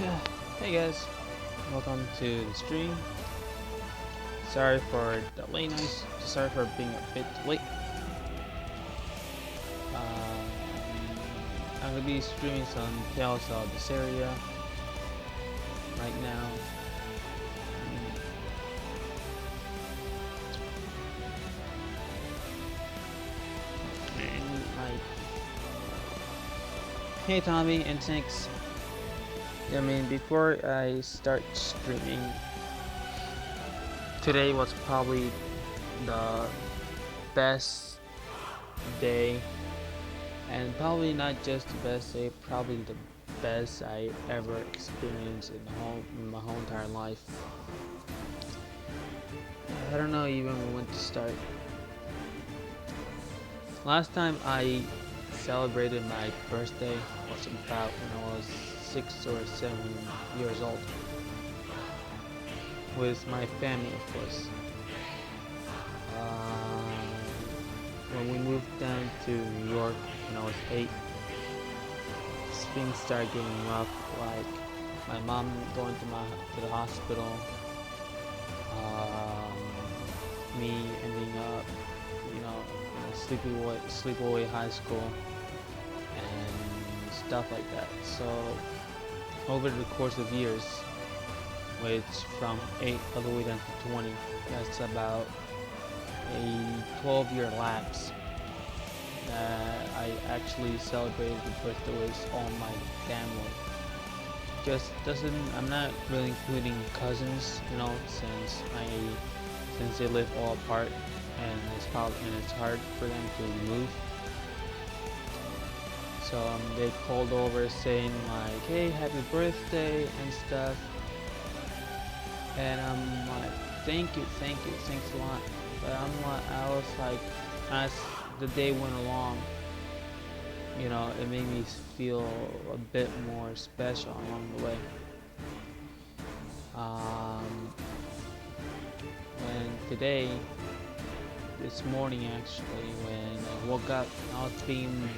Hey guys, welcome to the stream. Sorry for the late night. Sorry for being a bit late. Um, I'm gonna be streaming some Tales of Beseria right now. Like, hey Tommy and thanks. Before I start streaming, today was probably the best day, and probably not just the best day, probably the best I ever experienced in my whole entire life. I don't know even when to start. Last time I celebrated my birthday was about when I was 6 or 7 years old, with my family, of course. When we moved down to New York when I was 8, things started getting rough. Like my mom going to the hospital, me ending up, sleepaway high school, and stuff like that. So over the course of years, which from 8 all the way down to 20, that's about a 12-year lapse that I actually celebrated the birthday with all my family. I'm not really including cousins, since they live all apart, and it's hard for them to move. So they called over saying like, "Hey, happy birthday" and stuff, and I'm like, "Thank you, thanks a lot." But I was like, as the day went along, it made me feel a bit more special along the way. And this morning actually, when I woke up, I was being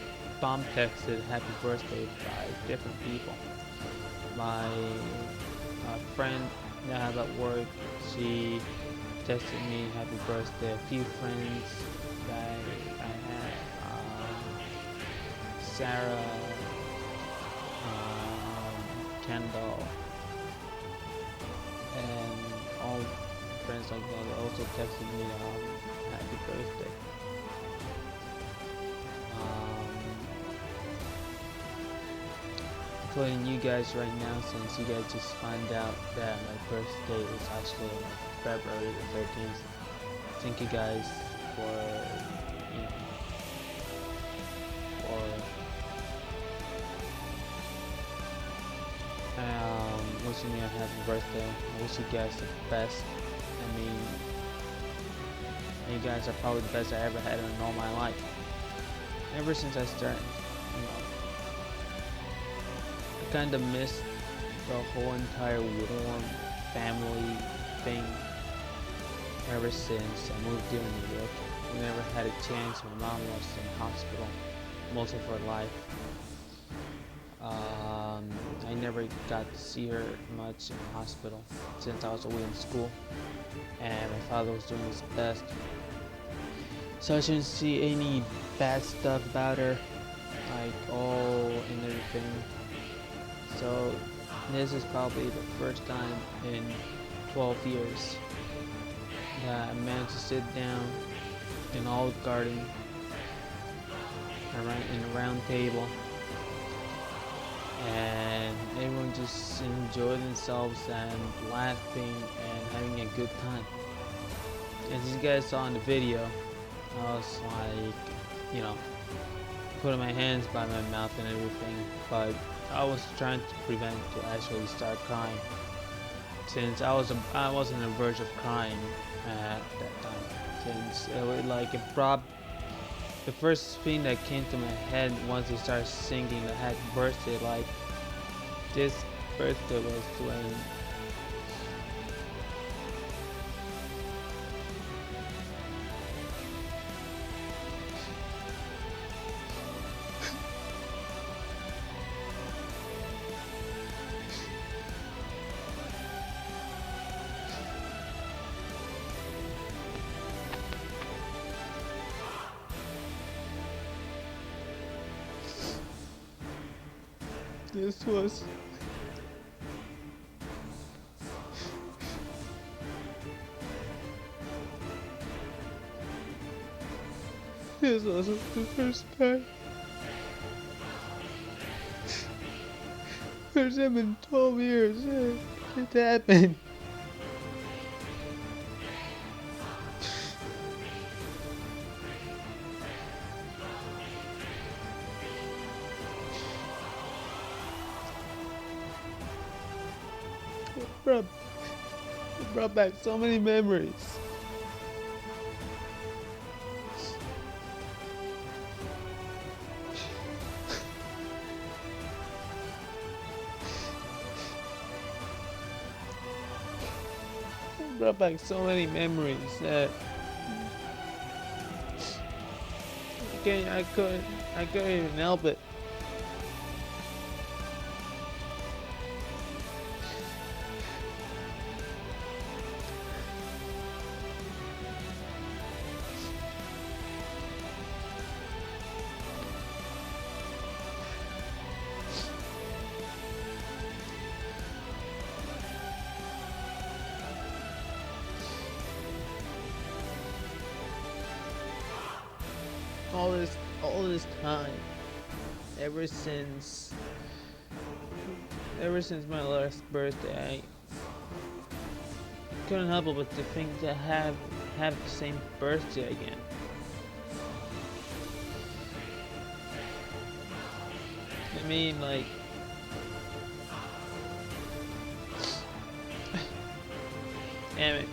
bomb texted happy birthday by different people. My friend that I have at work, she texted me happy birthday. A few friends that I had, Sarah, Kendall, and all friends like that also texted me happy birthday. Including you guys right now, since you guys just find out that my birthday is actually on February the 13th. Thank you guys for wishing me a happy birthday. I wish you guys the best. You guys are probably the best I ever had in all my life. Ever since I started, I kind of missed the whole entire warm family thing ever since I moved here in New York. We never had a chance. My mom was in hospital most of her life. I never got to see her much in the hospital since I was away in school, and my father was doing his best. So I shouldn't see any bad stuff about her, and everything. So this is probably the first time in 12 years that I managed to sit down in Olive Garden in a round table, and everyone just enjoyed themselves and laughing and having a good time. As you guys saw in the video, I was like, putting my hands by my mouth and everything, but I was trying to prevent to actually start crying, since I was on the verge of crying at that time, since the first thing that came to my head once they started singing the happy birthday, like this birthday was when This was this wasn't the first time. There's been 12 years since it happened. It brought back so many memories. It brought back so many memories that I couldn't even help it. All this time, ever since my last birthday, I couldn't help it but to think to have the same birthday again. I mean, like, damn it.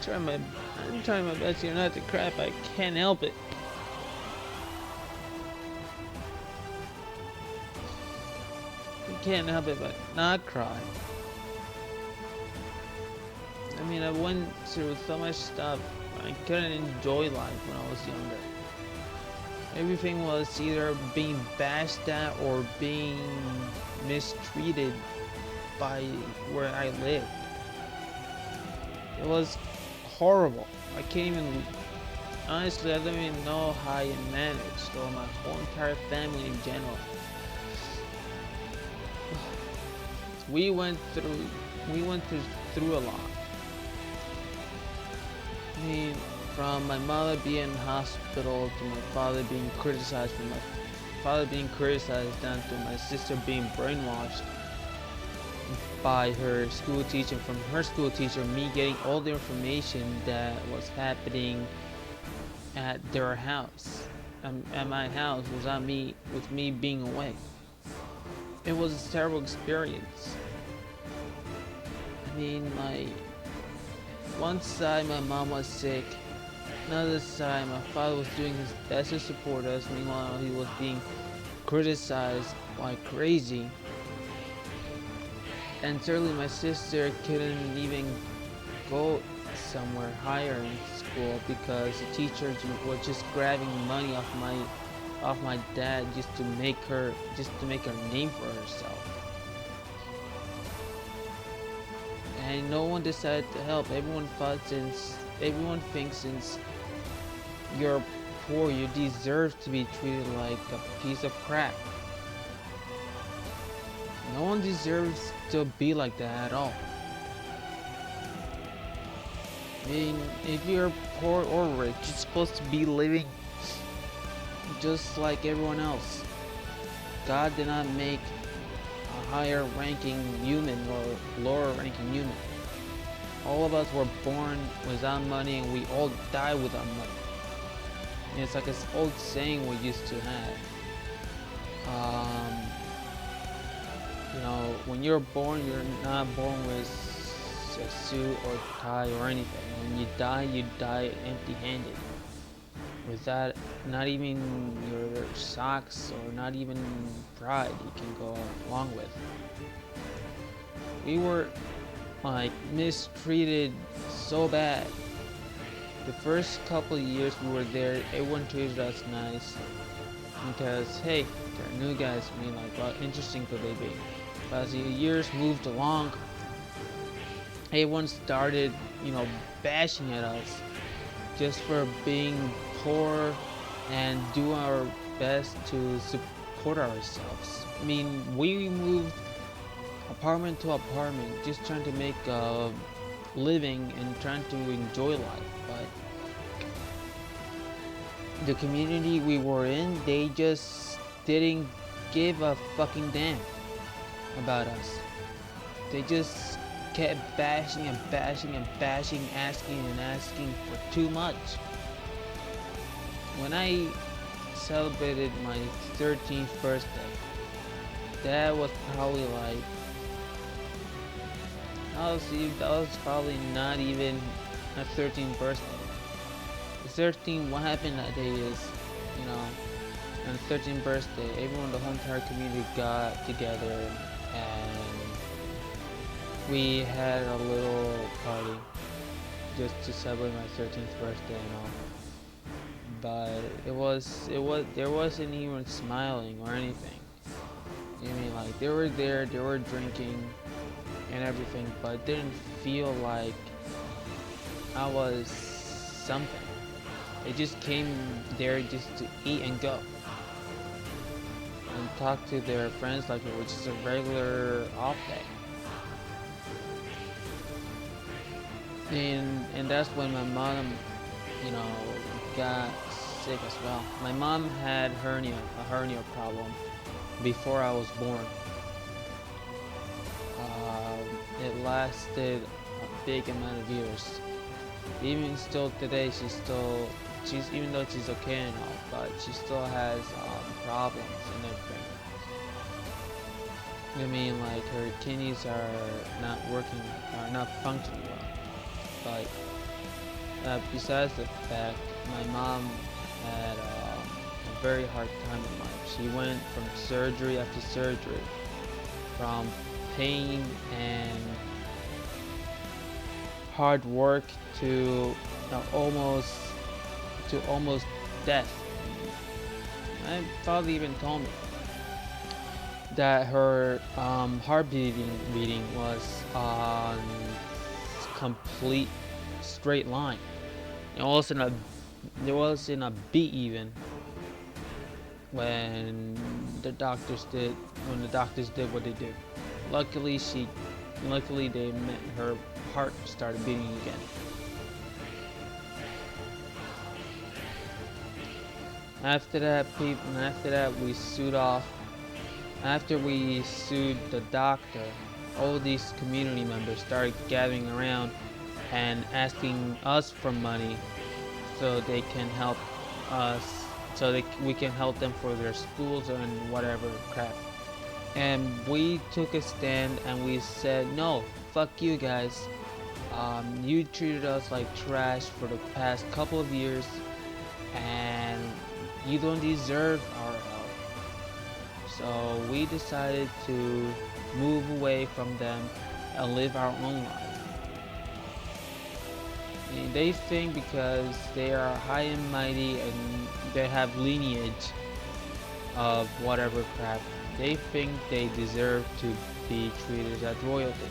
I'm trying my best here not to cry, but I can't help it. I can't help it but not cry. I mean, I went through so much stuff. I couldn't enjoy life when I was younger. Everything was either being bashed at or being mistreated by where I lived. It was horrible. I can't even, honestly, I don't even know how I managed, or my whole entire family in general. We went through a lot. I mean, from my mother being in hospital to my father being criticized, from my father being criticized down to my sister being brainwashed by her school teacher, from her school teacher, me getting all the information that was happening at their house, at my house, without me, with me being away. It was a terrible experience. I mean, like, one side my mom was sick, another side my father was doing his best to support us, meanwhile he was being criticized like crazy. And certainly my sister couldn't even go somewhere higher in school because the teachers were just grabbing money off my dad just to make her name for herself. And no one decided to help. Everyone thinks since you're poor, you deserve to be treated like a piece of crap. No one deserves to be like that at all. I mean, if you're poor or rich, you're supposed to be living just like everyone else. God did not make a higher ranking human or lower ranking human. All of us were born without money and we all die without money. And it's like this old saying we used to have. You know, when you're born, you're not born with a suit or tie or anything. When you die empty-handed. Without not even your socks or not even pride you can go along with. We were like mistreated so bad. The first couple of years we were there, everyone treated us nice because hey, they're new guys. I mean, like, what interesting could they be? But as the years moved along, everyone started, bashing at us just for being poor and do our best to support ourselves. I mean, we moved apartment to apartment just trying to make a living and trying to enjoy life, but the community we were in, they just didn't give a fucking damn about us. They just kept bashing and bashing and bashing, asking and asking for too much. When I celebrated my 13th birthday, that was probably like, honestly, that was probably not even a 13th birthday. The 13th, what happened that day is, you know, on the 13th birthday, everyone, the whole entire community got together and we had a little party just to celebrate my 13th birthday and all. But there wasn't even smiling or anything. I mean, like, they were there, they were drinking and everything, but it didn't feel like I was something. They just came there just to eat and go and talk to their friends like it was just a regular off day. And that's when my mom, you know, got sick as well. My mom had a hernia problem before I was born. It lasted a big amount of years. Even still today, she's even though she's okay and all, but she still has problems and everything. I mean, like, her kidneys are not working, are not functioning well. But besides the fact, my mom had a very hard time in life. She went from surgery after surgery, from pain and hard work to almost death. My father even told me that her heart beating was on complete straight line. It wasn't a beat even when the doctors did what they did. Luckily her heart started beating again. After that we sued off. After we sued the doctor, all these community members started gathering around and asking us for money so they can help us, we can help them for their schools and whatever crap. And we took a stand and we said, no, fuck you guys. You treated us like trash for the past couple of years and you don't deserve our help. So we decided to move away from them and live our own life. And they think because they are high and mighty and they have lineage of whatever crap, they think they deserve to be treated as royalty.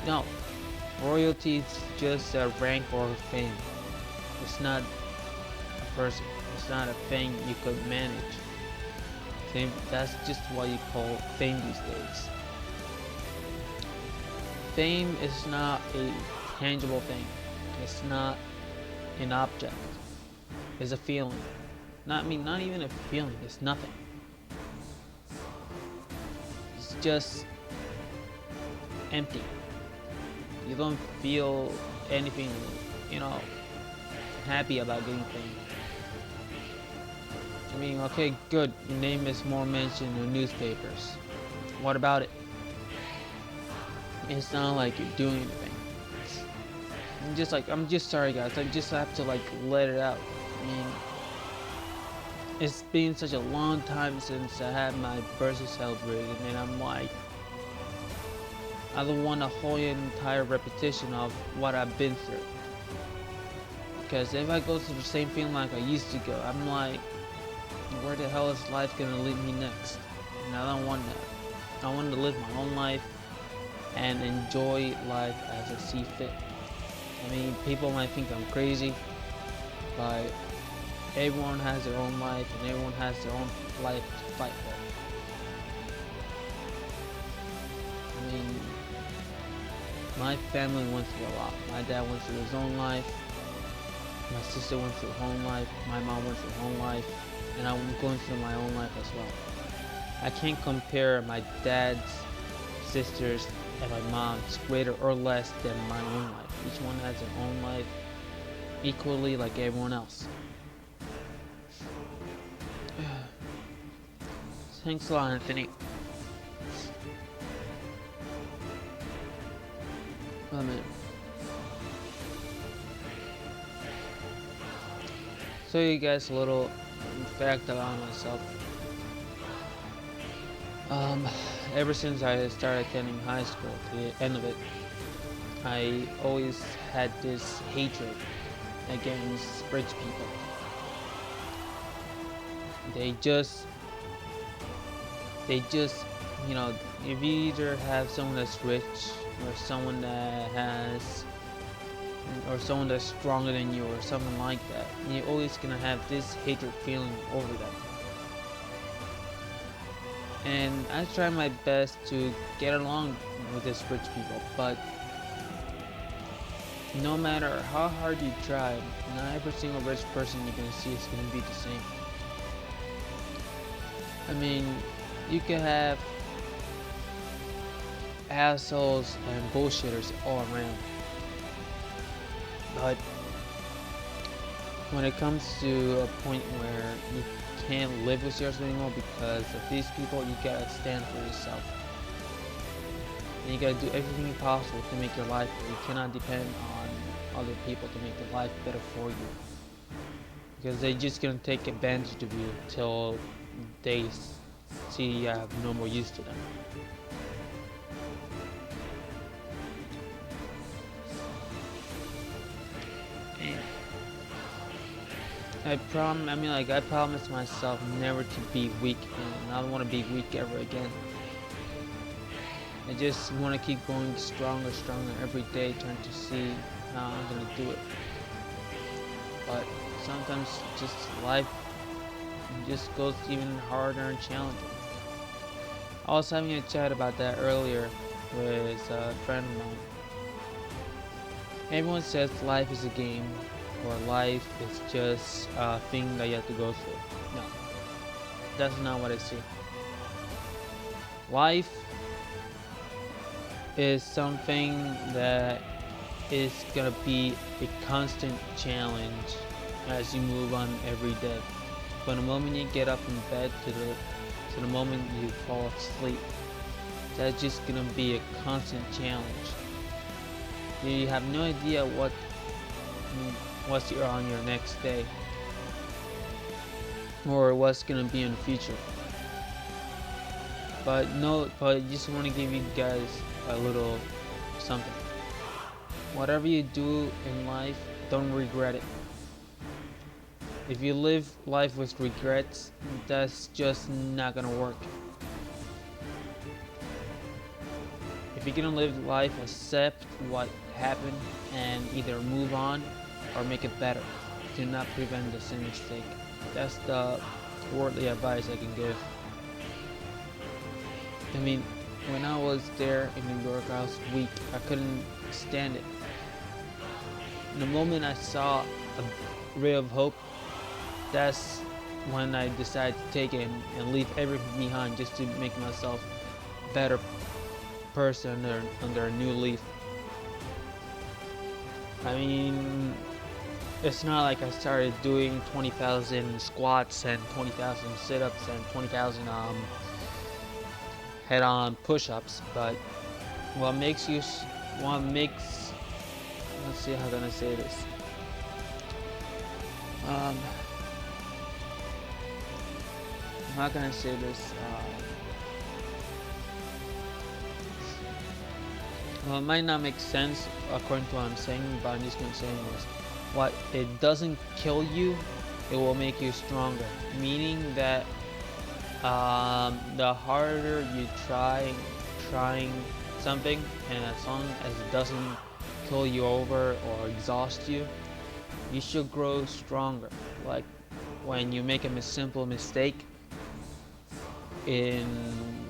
No, royalty is just a rank or a fame. It's not a person. It's not a thing you could manage. That's just what you call fame these days. Fame is not a tangible thing. It's not an object. It's a feeling. Not even a feeling. It's nothing. It's just empty. You don't feel anything, happy about getting fame. I mean, okay, good. Your name is more mentioned in newspapers. What about it? It's not like you're doing anything. I'm just sorry, guys. I just have to let it out. I mean, it's been such a long time since I had my birthday celebrated, and I'm like, I don't want a whole entire repetition of what I've been through. Because if I go through the same feeling like I used to go, I'm like, where the hell is life gonna lead me next? And I don't want that. I want to live my own life and enjoy life as I see fit. I mean, people might think I'm crazy, but everyone has their own life and everyone has their own life to fight for. I mean, my family went through a lot. My dad went through his own life. My sister went through her own life. My mom went through her own life. And I'm going through my own life as well. I can't compare my dad's sisters and my mom's greater or less than my own life. Each one has their own life equally like everyone else. Thanks a lot, Anthony. Oh man. So you guys a little fact about myself. Ever since I started attending high school, to the end of it, I always had this hatred against rich people. They just, you know, if you either have someone that's rich or someone that has, or someone that's stronger than you or something like that, you're always gonna have this hatred feeling over them. And I try my best to get along with these rich people, but no matter how hard you try, not every single rich person you're gonna see is gonna be the same. I mean, you can have assholes and bullshitters all around, but when it comes to a point where you can't live with yourself anymore because of these people, you gotta stand for yourself. And you gotta do everything possible to make your life better. You cannot depend on other people to make your life better for you, because they're just gonna take advantage of you till they see you have no more use to them. I promised myself never to be weak again, and I don't want to be weak ever again. I just want to keep going stronger every day, trying to see how I'm gonna do it. But sometimes just life just goes even harder and challenging. I was having a chat about that earlier with a friend of mine. Everyone says life is a game, or life is just a thing that you have to go through. No, that's not what I see. Life is something that is gonna be a constant challenge as you move on every day. From the moment you get up in bed to the moment you fall asleep, that's just gonna be a constant challenge. You have no idea what's on your next day, or what's gonna be in the future. But I just want to give you guys a little something. Whatever you do in life, don't regret it. If you live life with regrets, that's just not gonna work. If you're gonna live life, accept what happened and either move on or make it better. Do not prevent the same mistake. That's the worldly advice I can give. I mean, when I was there in New York, I was weak. I couldn't stand it. The moment I saw a ray of hope, that's when I decided to take it and leave everything behind just to make myself a better person under a new leaf. I mean, it's not like I started doing 20,000 squats and 20,000 sit-ups and 20,000 head-on push-ups, but let's see how can I say this. How can I say this? Well, it might not make sense according to what I'm saying, but I'm just gonna say this. What it doesn't kill you, it will make you stronger. Meaning that the harder you trying something, and as long as it doesn't kill you over or exhaust you, you should grow stronger. Like when you make a simple mistake in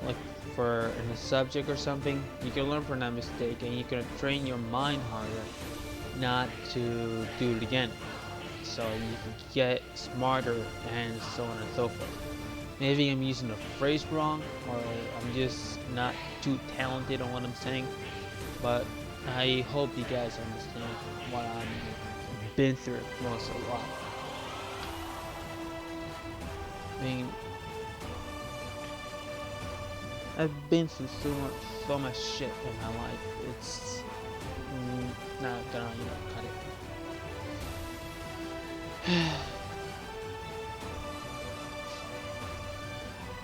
like in a subject or something, you can learn from that mistake and you can train your mind harder not to do it again. So you can get smarter and so on and so forth. Maybe I'm using the phrase wrong, or I'm just not too talented on what I'm saying, but I hope you guys understand what I've been through most of the while. I mean, I've been through so much shit in my life. It's not gonna, cut it.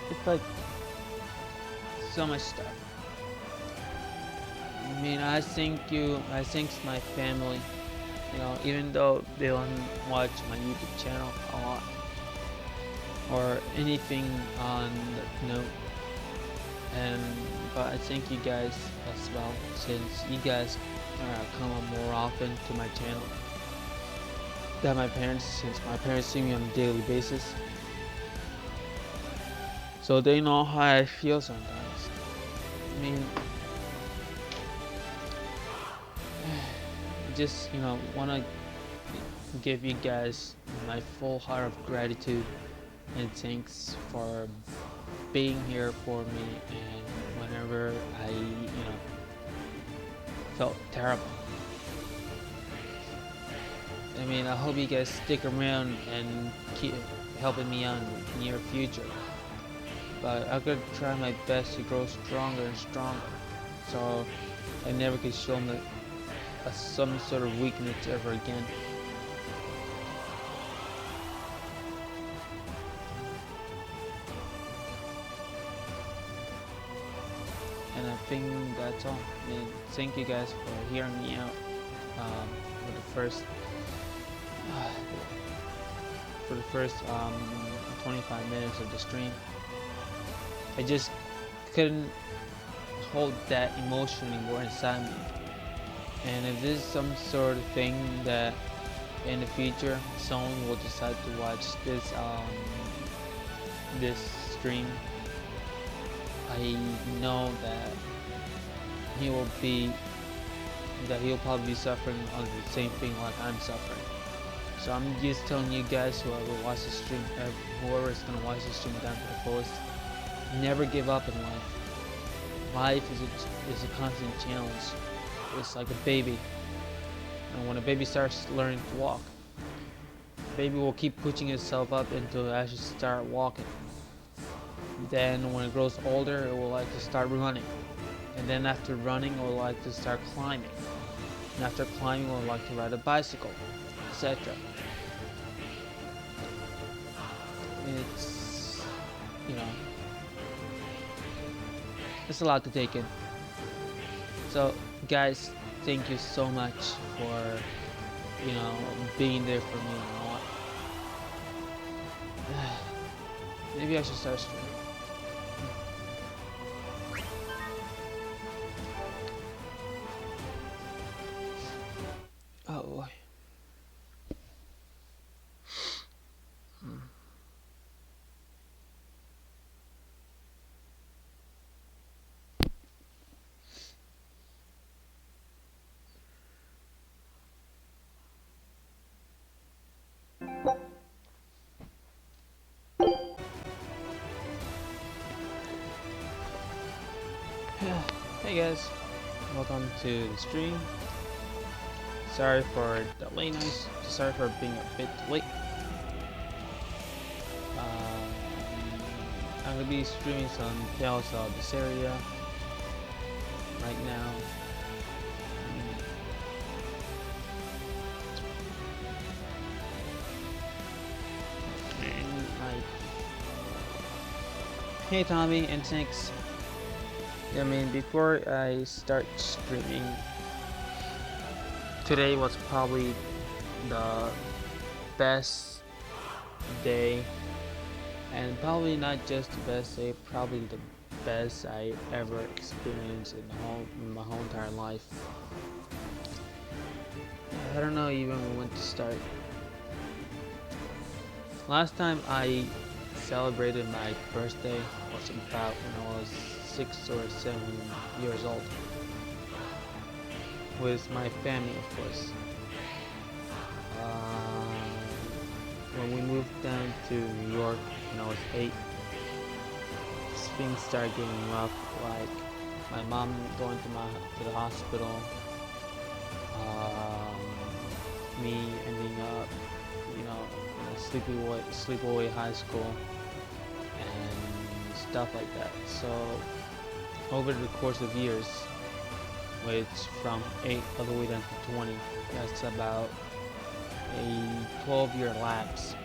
It's like so much stuff. I mean, I thank my family. Even though they don't watch my YouTube channel a lot or anything on but I thank you guys as well, since you guys come on more often to my channel than my parents, since my parents see me on a daily basis, so they know how I feel sometimes. I mean, just want to give you guys my full heart of gratitude and thanks for being here for me, and whenever I felt terrible. I mean, I hope you guys stick around and keep helping me out in the near future, but I'm gonna try my best to grow stronger and stronger, so I never could show me some sort of weakness ever again. And I think that's all. I mean, thank you guys for hearing me out for the first 25 minutes of the stream. I just couldn't hold that emotion anymore inside me. And if this is some sort of thing that in the future someone will decide to watch this stream, I know that he'll probably be suffering under the same thing like I'm suffering. So I'm just telling you guys, whoever gonna watch the stream down to the fullest, never give up in life. Life is a constant challenge. It's like a baby, and when a baby starts learning to walk, the baby will keep pushing itself up until it actually start walking. Then when it grows older, it will like to start running, and then after running, it will like to start climbing, and after climbing, it will like to ride a bicycle, etc. It's it's a lot to take in. So guys, thank you so much for being there for me and all. Maybe I should start streaming. Oh boy. Hey guys, welcome to the stream. Sorry for the late night. Sorry for being a bit late. I'm gonna be streaming some Tales of Beseria right now. Hey Tommy, and thanks. I mean, before I start streaming, today was probably the best day, and probably not just the best day, probably the best I ever experienced in my whole entire life. I don't know even when to start. Last time I celebrated my birthday was about when I was 6 or 7 years old, with my family, of course. When we moved down to New York when I was 8, things started getting rough. Like my mom going to the hospital, me ending up, sleepaway high school, and stuff like that. So over the course of years, which from 8 all the way down to 20, that's about a 12-year lapse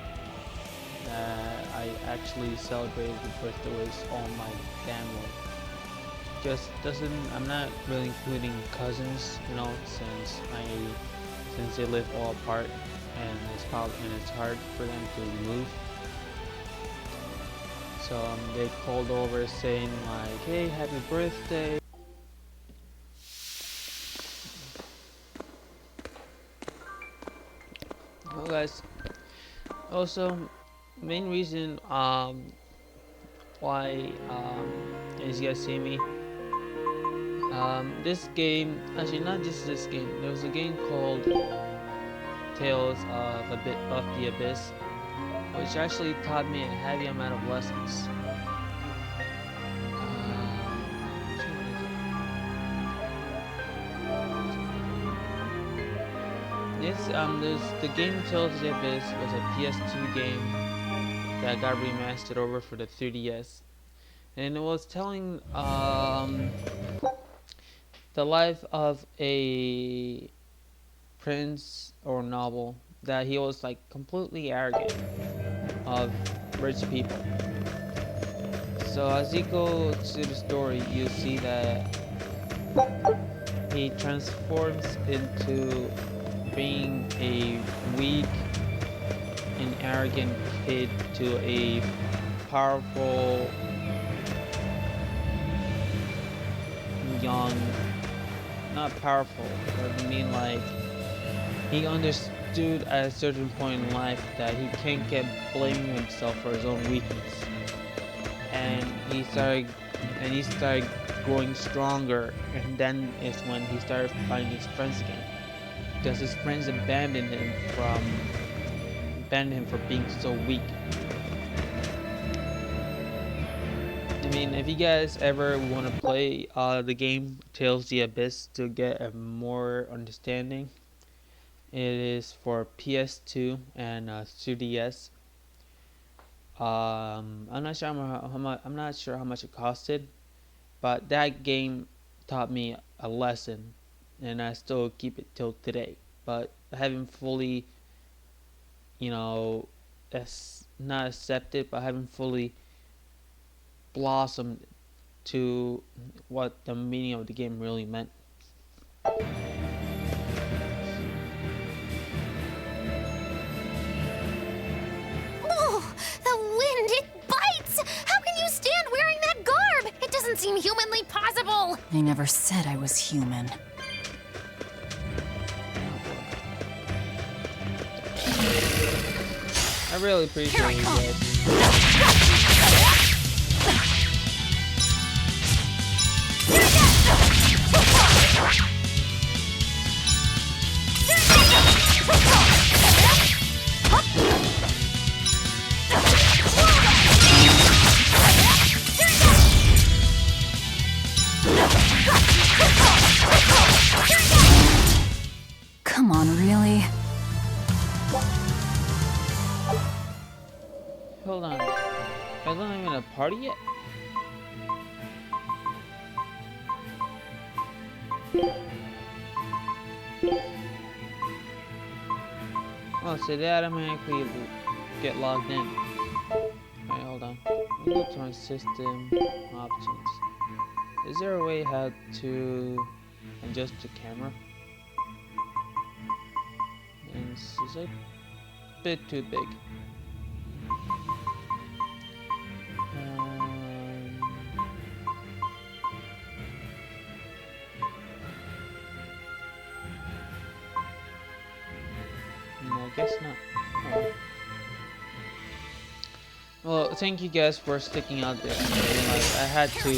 that I actually celebrated the birthday with all my family. I'm not really including cousins, since they live all apart, and it's hard for them to move. So they called over saying like, "Hey, happy birthday." Well, guys, also main reason why as you guys see me, this game, actually not just this game, there was a game called Tales of the Abyss, which actually taught me a heavy amount of lessons. The game Tales of the Abyss was a PS2 game that got remastered over for the 3DS, and it was telling the life of a prince or noble that he was like completely arrogant of rich people. So as you go to the story, you see that he transforms into being a weak and arrogant kid to a powerful young, not powerful, but I mean like he understood at a certain point in life that he can't get blaming himself for his own weakness, and he started growing stronger, and then is when he started finding his friends again, because his friends abandoned him for being so weak. I mean, if you guys ever want to play the game Tales of the Abyss to get a more understanding, it is for PS2 and 3DS. I'm not sure how much it costed, but that game taught me a lesson, and I still keep it till today. But I haven't fully, not accepted, but I haven't fully blossomed to what the meaning of the game really meant. Oh, the wind, it bites! How can you stand wearing that garb? It doesn't seem humanly possible. I never said I was human. I really appreciate you guys. Come on, really? Hold on. Are not even a party yet? Oh, so they automatically get logged in. Alright, hold on. Let me go to my system options. Is there a way how to adjust the camera? And this is a bit too big. No, I guess not. Oh. Well, thank you guys for sticking out there. I mean, like, I had to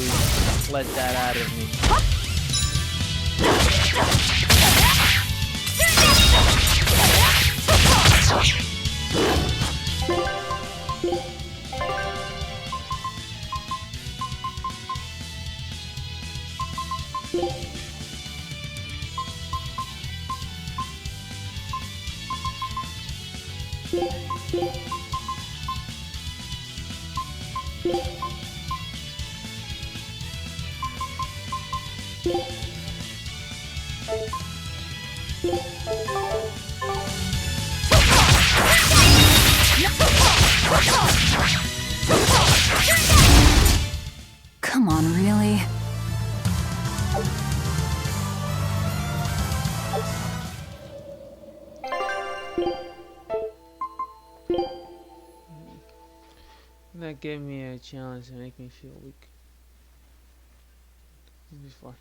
let that out of me. Come on, really? That gave me a challenge to make me feel weak. Before.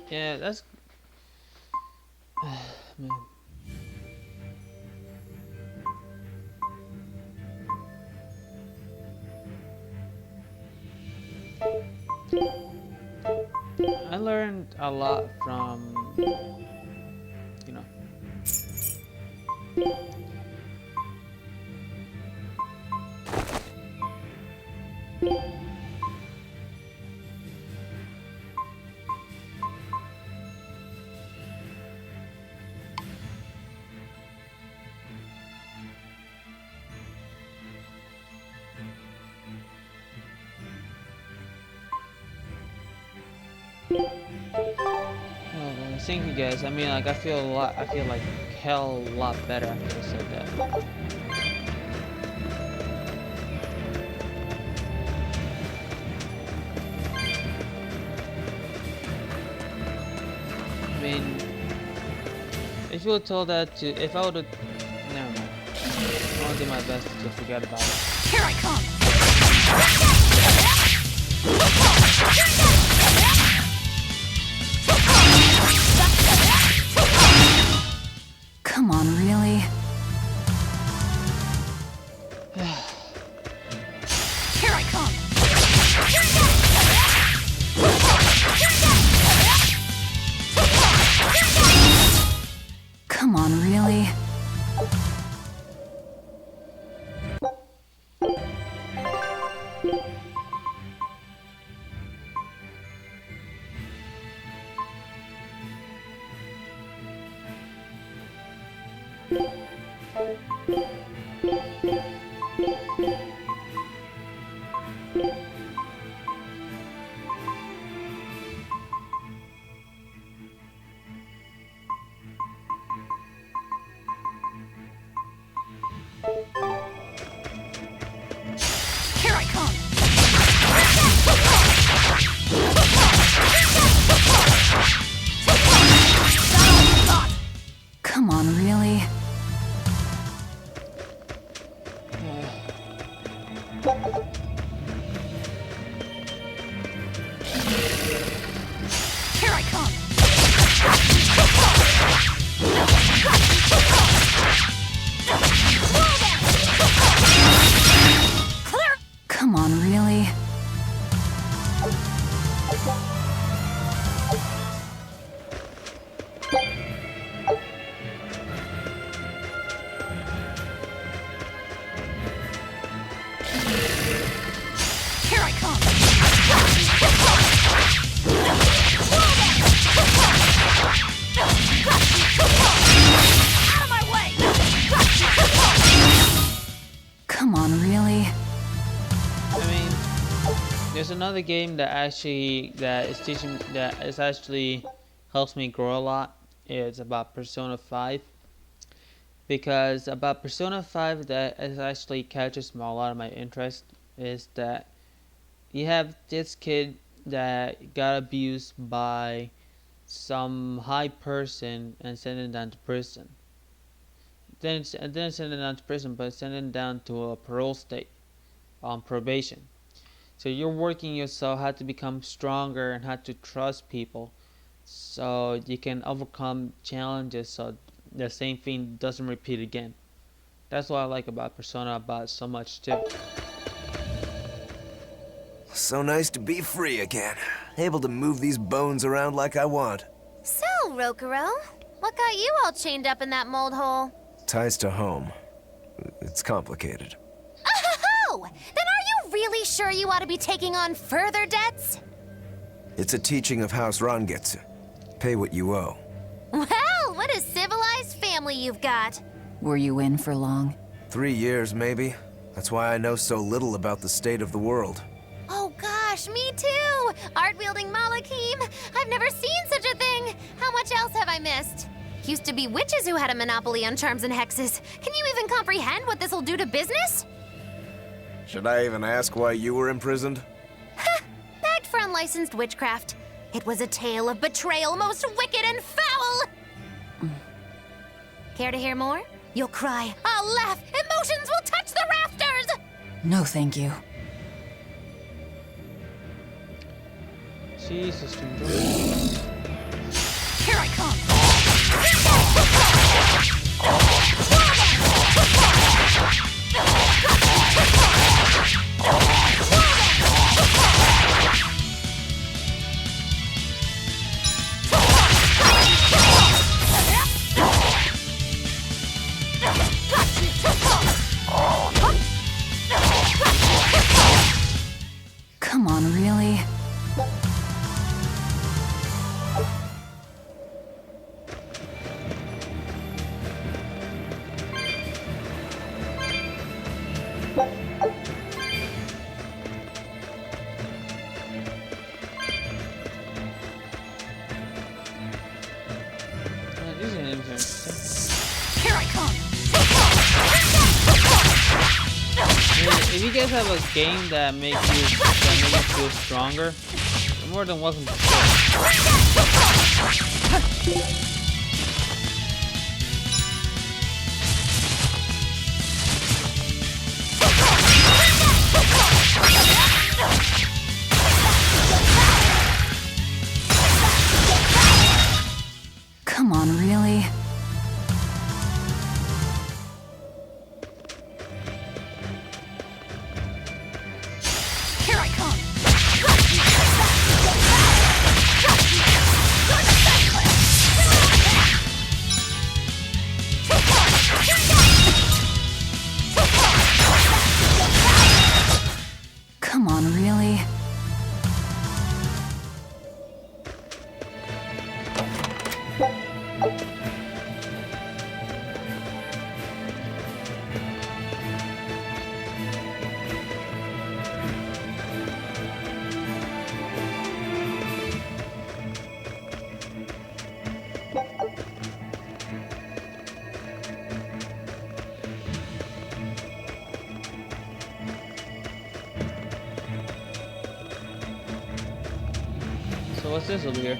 Yeah, that's man. I learned a lot from, you know, thank you guys. I mean, like, I feel like hell a lot better after I said that. I mean, if you were told that to, if I would have, never mind. I'll do my best to forget about it. Here I come! Come on, really? Here I come! Come on, really? Here I come! Come on, really? Here I come! Clear! Come on, really? Here I come! Out of my way! Come on, really? I mean, there's another game that actually helps me grow a lot. It's about Persona 5. Because about Persona 5 that is actually catches a lot of my interest is that you have this kid that got abused by some high person and sent him down to prison. Then send him down to prison, but send him down to a parole state on probation. So you're working yourself how to become stronger and how to trust people, so you can overcome challenges, so the same thing doesn't repeat again. That's what I like about Persona about so much too. So nice to be free again. Able to move these bones around like I want. So, Rokuro, what got you all chained up in that mold hole? Ties to home. It's complicated. Oh! Then are you really sure you ought to be taking on further debts? It's a teaching of House Rangetsu. Pay what you owe. Well, what a civilized family you've got. Were you in for long? 3 years, maybe. That's why I know so little about the state of the world. Oh gosh, me too! Art-wielding Malakim! I've never seen such a thing! How much else have I missed? Used to be witches who had a monopoly on charms and hexes. Can you even comprehend what this'll do to business? Should I even ask why you were imprisoned? Bagged for unlicensed witchcraft. It was a tale of betrayal most wicked and foul! Care to hear more? You'll cry, I'll laugh, emotions will touch the rafters! No, thank you. Jesus, dude. Here I come! Come on, really? These are interesting. Here I come! If you guys have a game that makes you feel stronger, you're more than welcome to share. Come on, really? Here I come! Come on, really? So what's this over here?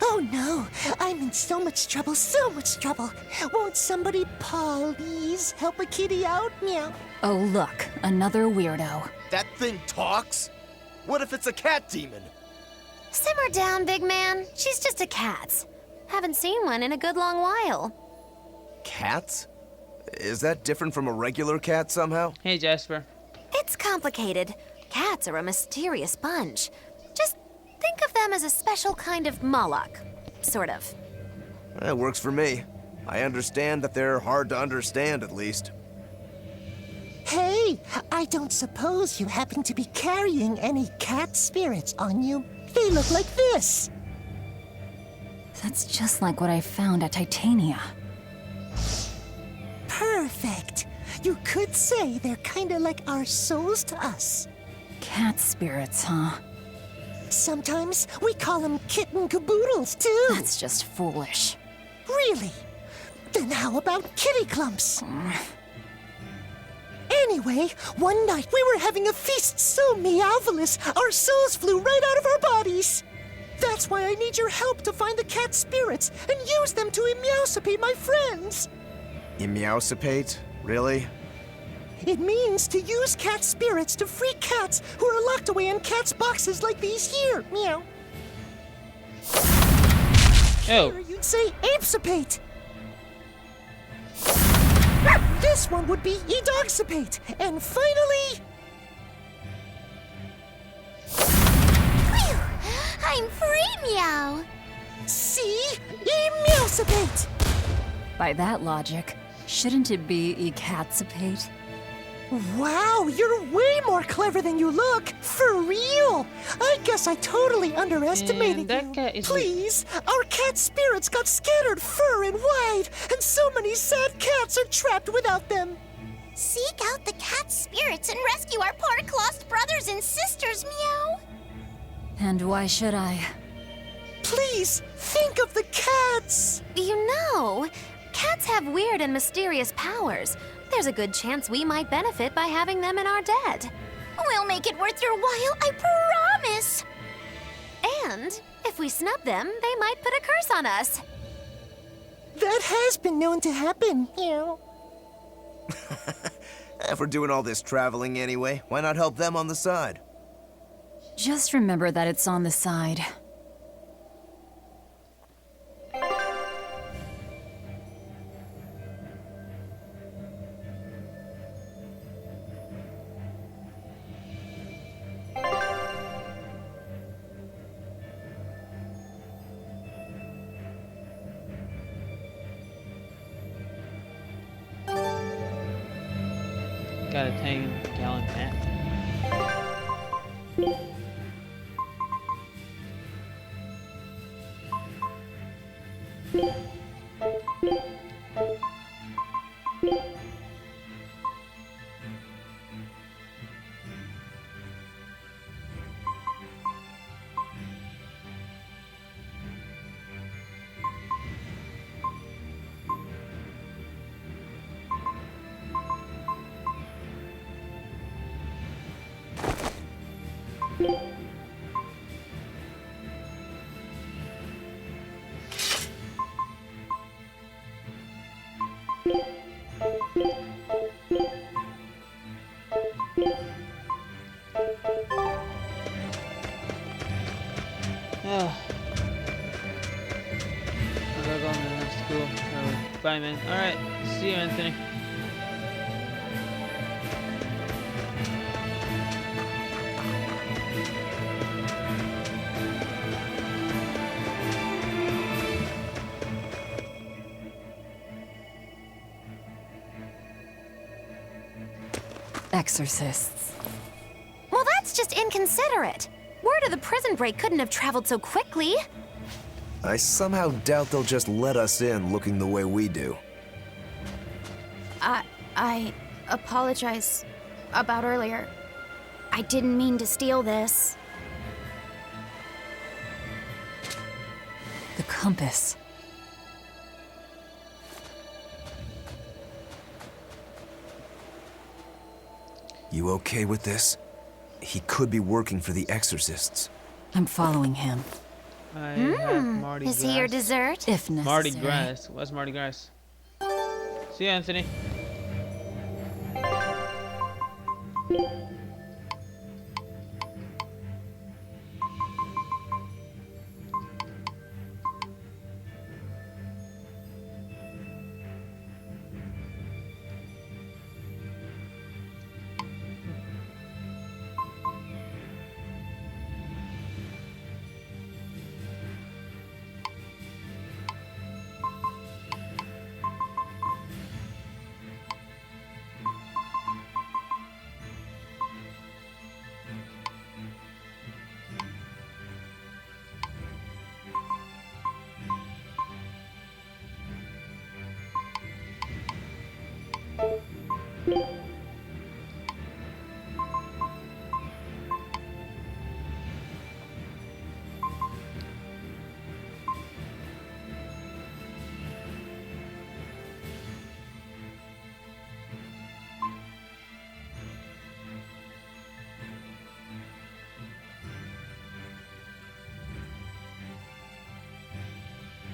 Oh no, I'm in so much trouble, so much trouble. Won't somebody please help a kitty out? Meow. Oh, look, another weirdo. That thing talks? What if it's a cat demon? Simmer down, big man. She's just a cat. Haven't seen one in a good long while. Cats? Is that different from a regular cat somehow? Hey, Jasper. It's complicated. Cats are a mysterious bunch. Just think of them as a special kind of Moloch. Sort of. That works for me. I understand that they're hard to understand, at least. Hey, I don't suppose you happen to be carrying any cat spirits on you? They look like this. That's just like what I found at Titania. Perfect. You could say they're kinda like our souls to us. Cat spirits, huh? Sometimes we call them kitten caboodles, too. That's just foolish. Really? Then how about kitty clumps? Anyway, one night we were having a feast so meowvelous, our souls flew right out of our bodies. That's why I need your help to find the cat spirits and use them to meowsipate my friends. Meowsipate? Really? It means to use cat spirits to free cats who are locked away in cats' boxes like these here. Meow. Oh. Or you'd say apesipate. This this one would be Edoxipate. And finally... Phew! I'm free, Meow! See? Emeosipate! By that logic, shouldn't it be Ecatsipate? Wow, you're way more clever than you look. For real. I guess I totally underestimated that you. cat is Please, our cat spirits got scattered far and wide, and so many sad cats are trapped without them. Seek out the cat spirits and rescue our poor lost brothers and sisters, Meow! And why should I? Please, think of the cats. You know, cats have weird and mysterious powers. There's a good chance we might benefit by having them in our debt. We'll make it worth your while, I promise! And if we snub them, they might put a curse on us. That has been known to happen, you know. If we're doing all this traveling anyway, why not help them on the side? Just remember that it's on the side. Got a 10-gallon tank. Oh. I gotta go to the next school. Oh, bye, man. Alright. See you, Anthony. Exorcists. Well, that's just inconsiderate. Word of the prison break couldn't have traveled so quickly. I somehow doubt they'll just let us in looking the way we do. I apologize about earlier. I didn't mean to steal this. The compass. You okay with this? He could be working for the exorcists. I'm following him, I have Mardi Gras. Is he your dessert? if necessary. Mardi Gras. What's Mardi Gras? See you, Anthony.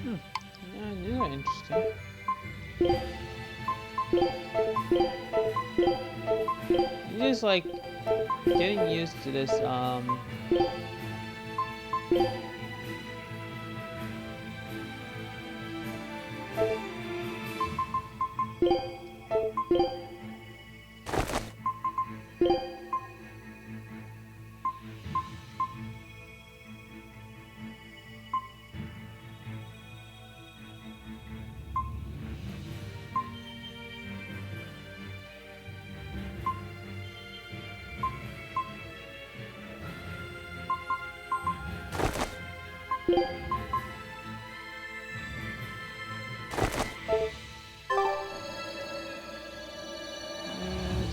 Yeah, these are interesting. I'm just like getting used to this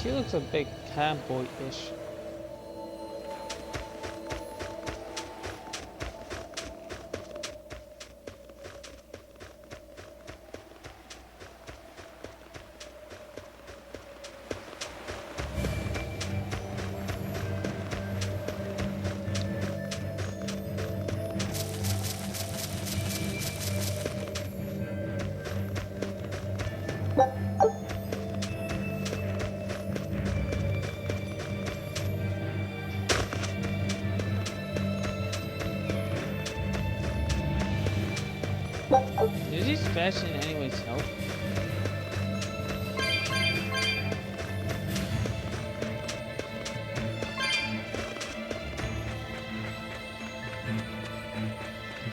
She looks a bit camboy-ish. Does this fashion in any way help?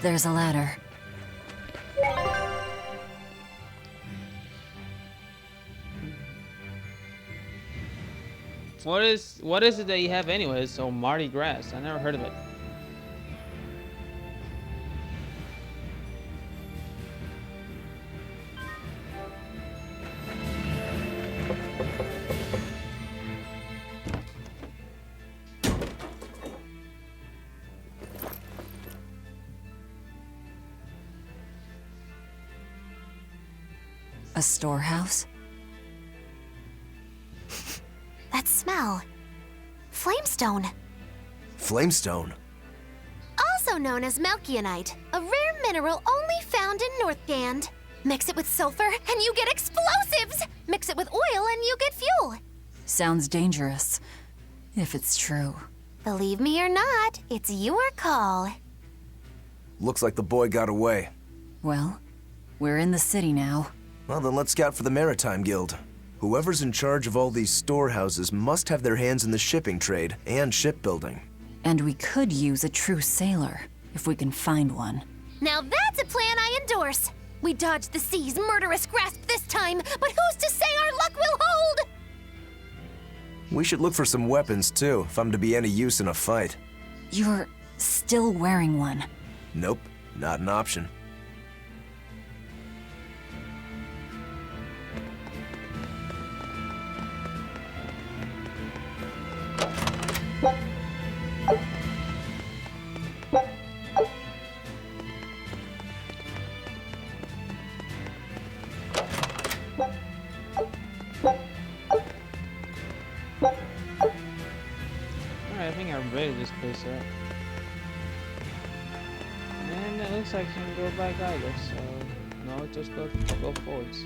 There's a ladder. What is it that you have anyways? So Mardi Gras. I never heard of it. A storehouse? That smell. Flamestone. Flamestone? Also known as Melkionite, a rare mineral only found in Northgand. Mix it with sulfur and you get explosives! Mix it with oil and you get fuel. Sounds dangerous. If it's true. Believe me or not, it's your call. Looks like the boy got away. Well, we're in the city now. Well, then let's scout for the Maritime Guild. Whoever's in charge of all these storehouses must have their hands in the shipping trade and shipbuilding. And we could use a true sailor, if we can find one. Now that's a plan I endorse. We dodged the sea's murderous grasp this time, but who's to say our luck will hold? We should look for some weapons too, if I'm to be any use in a fight. You're still wearing one. Nope, not an option. Alright, I think I raided this place up. And it looks like I can go back either, so no, just go forwards.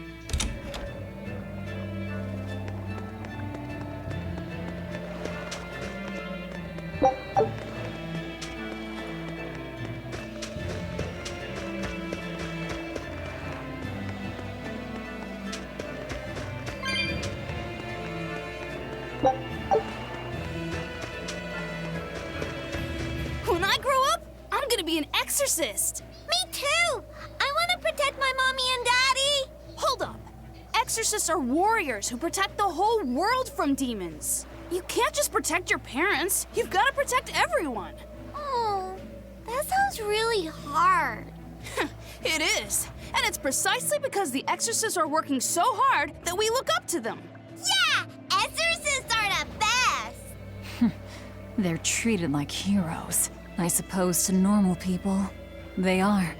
When I grow up, I'm gonna be an exorcist. Me too! I want to protect my mommy and daddy! Hold up. Exorcists are warriors who protect the whole world from demons. You can't just protect your parents. You've got to protect everyone. Oh, that sounds really hard. It is. And it's precisely because the exorcists are working so hard that we look up to them. Yeah! Exorcists are the best! They're treated like heroes. I suppose to normal people, they are.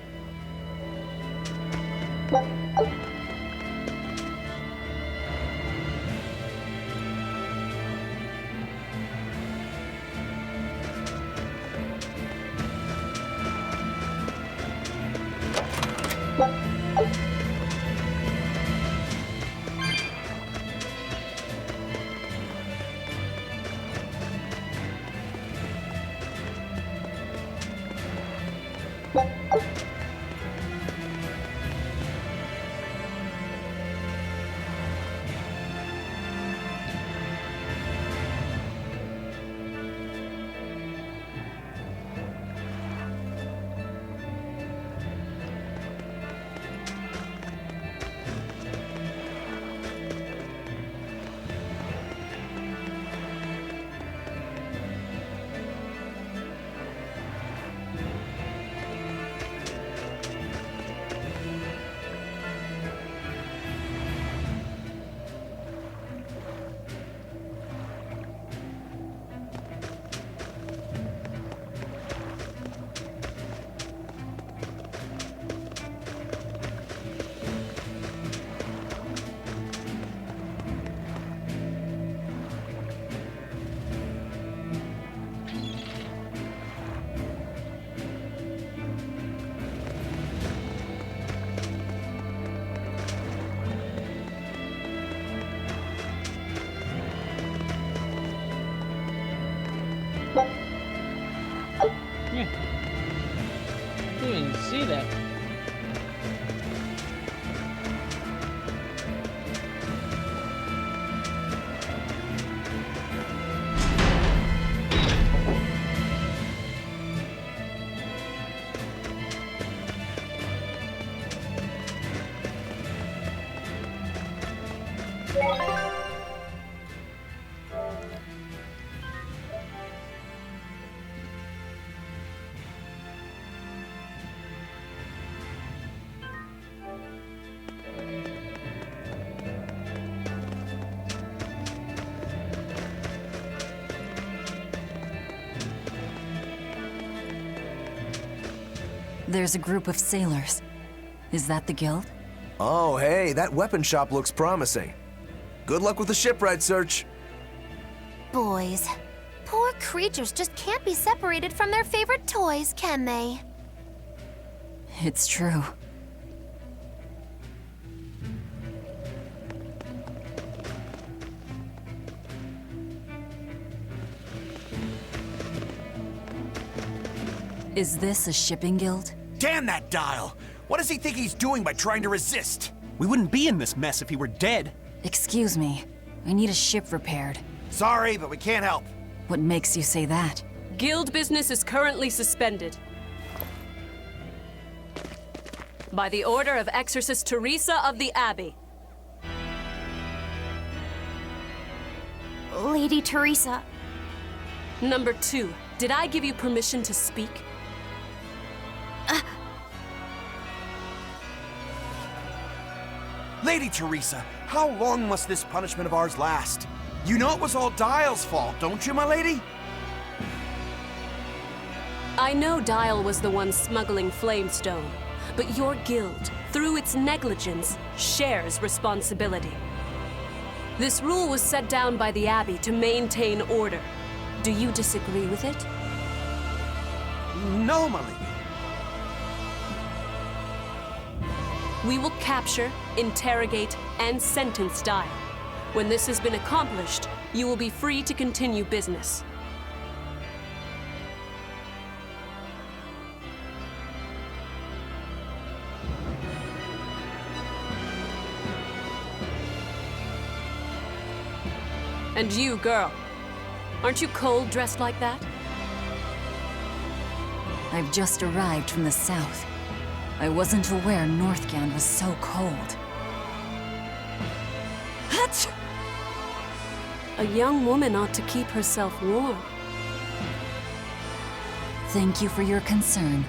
Yeah. Didn't even see that. There's a group of sailors. Is that the guild? Oh, hey, that weapon shop looks promising. Good luck with the shipwright search. Boys. Poor creatures just can't be separated from their favorite toys, can they? It's true. Is this a shipping guild? Damn that dial! What does he think he's doing by trying to resist? We wouldn't be in this mess if he were dead. Excuse me. I need a ship repaired. Sorry, but we can't help. What makes you say that? Guild business is currently suspended. By the order of Exorcist Teresa of the Abbey. Lady Teresa. Number 2, did I give you permission to speak? Lady Teresa, how long must this punishment of ours last? You know it was all Dial's fault, don't you, my lady? I know Dial was the one smuggling Flamestone, but your guild, through its negligence, shares responsibility. This rule was set down by the Abbey to maintain order. Do you disagree with it? No, my lady. We will capture, interrogate, and sentence Dial. When this has been accomplished, you will be free to continue business. And you, girl, aren't you cold dressed like that? I've just arrived from the south. I wasn't aware Northgand was so cold. A young woman ought to keep herself warm. Thank you for your concern.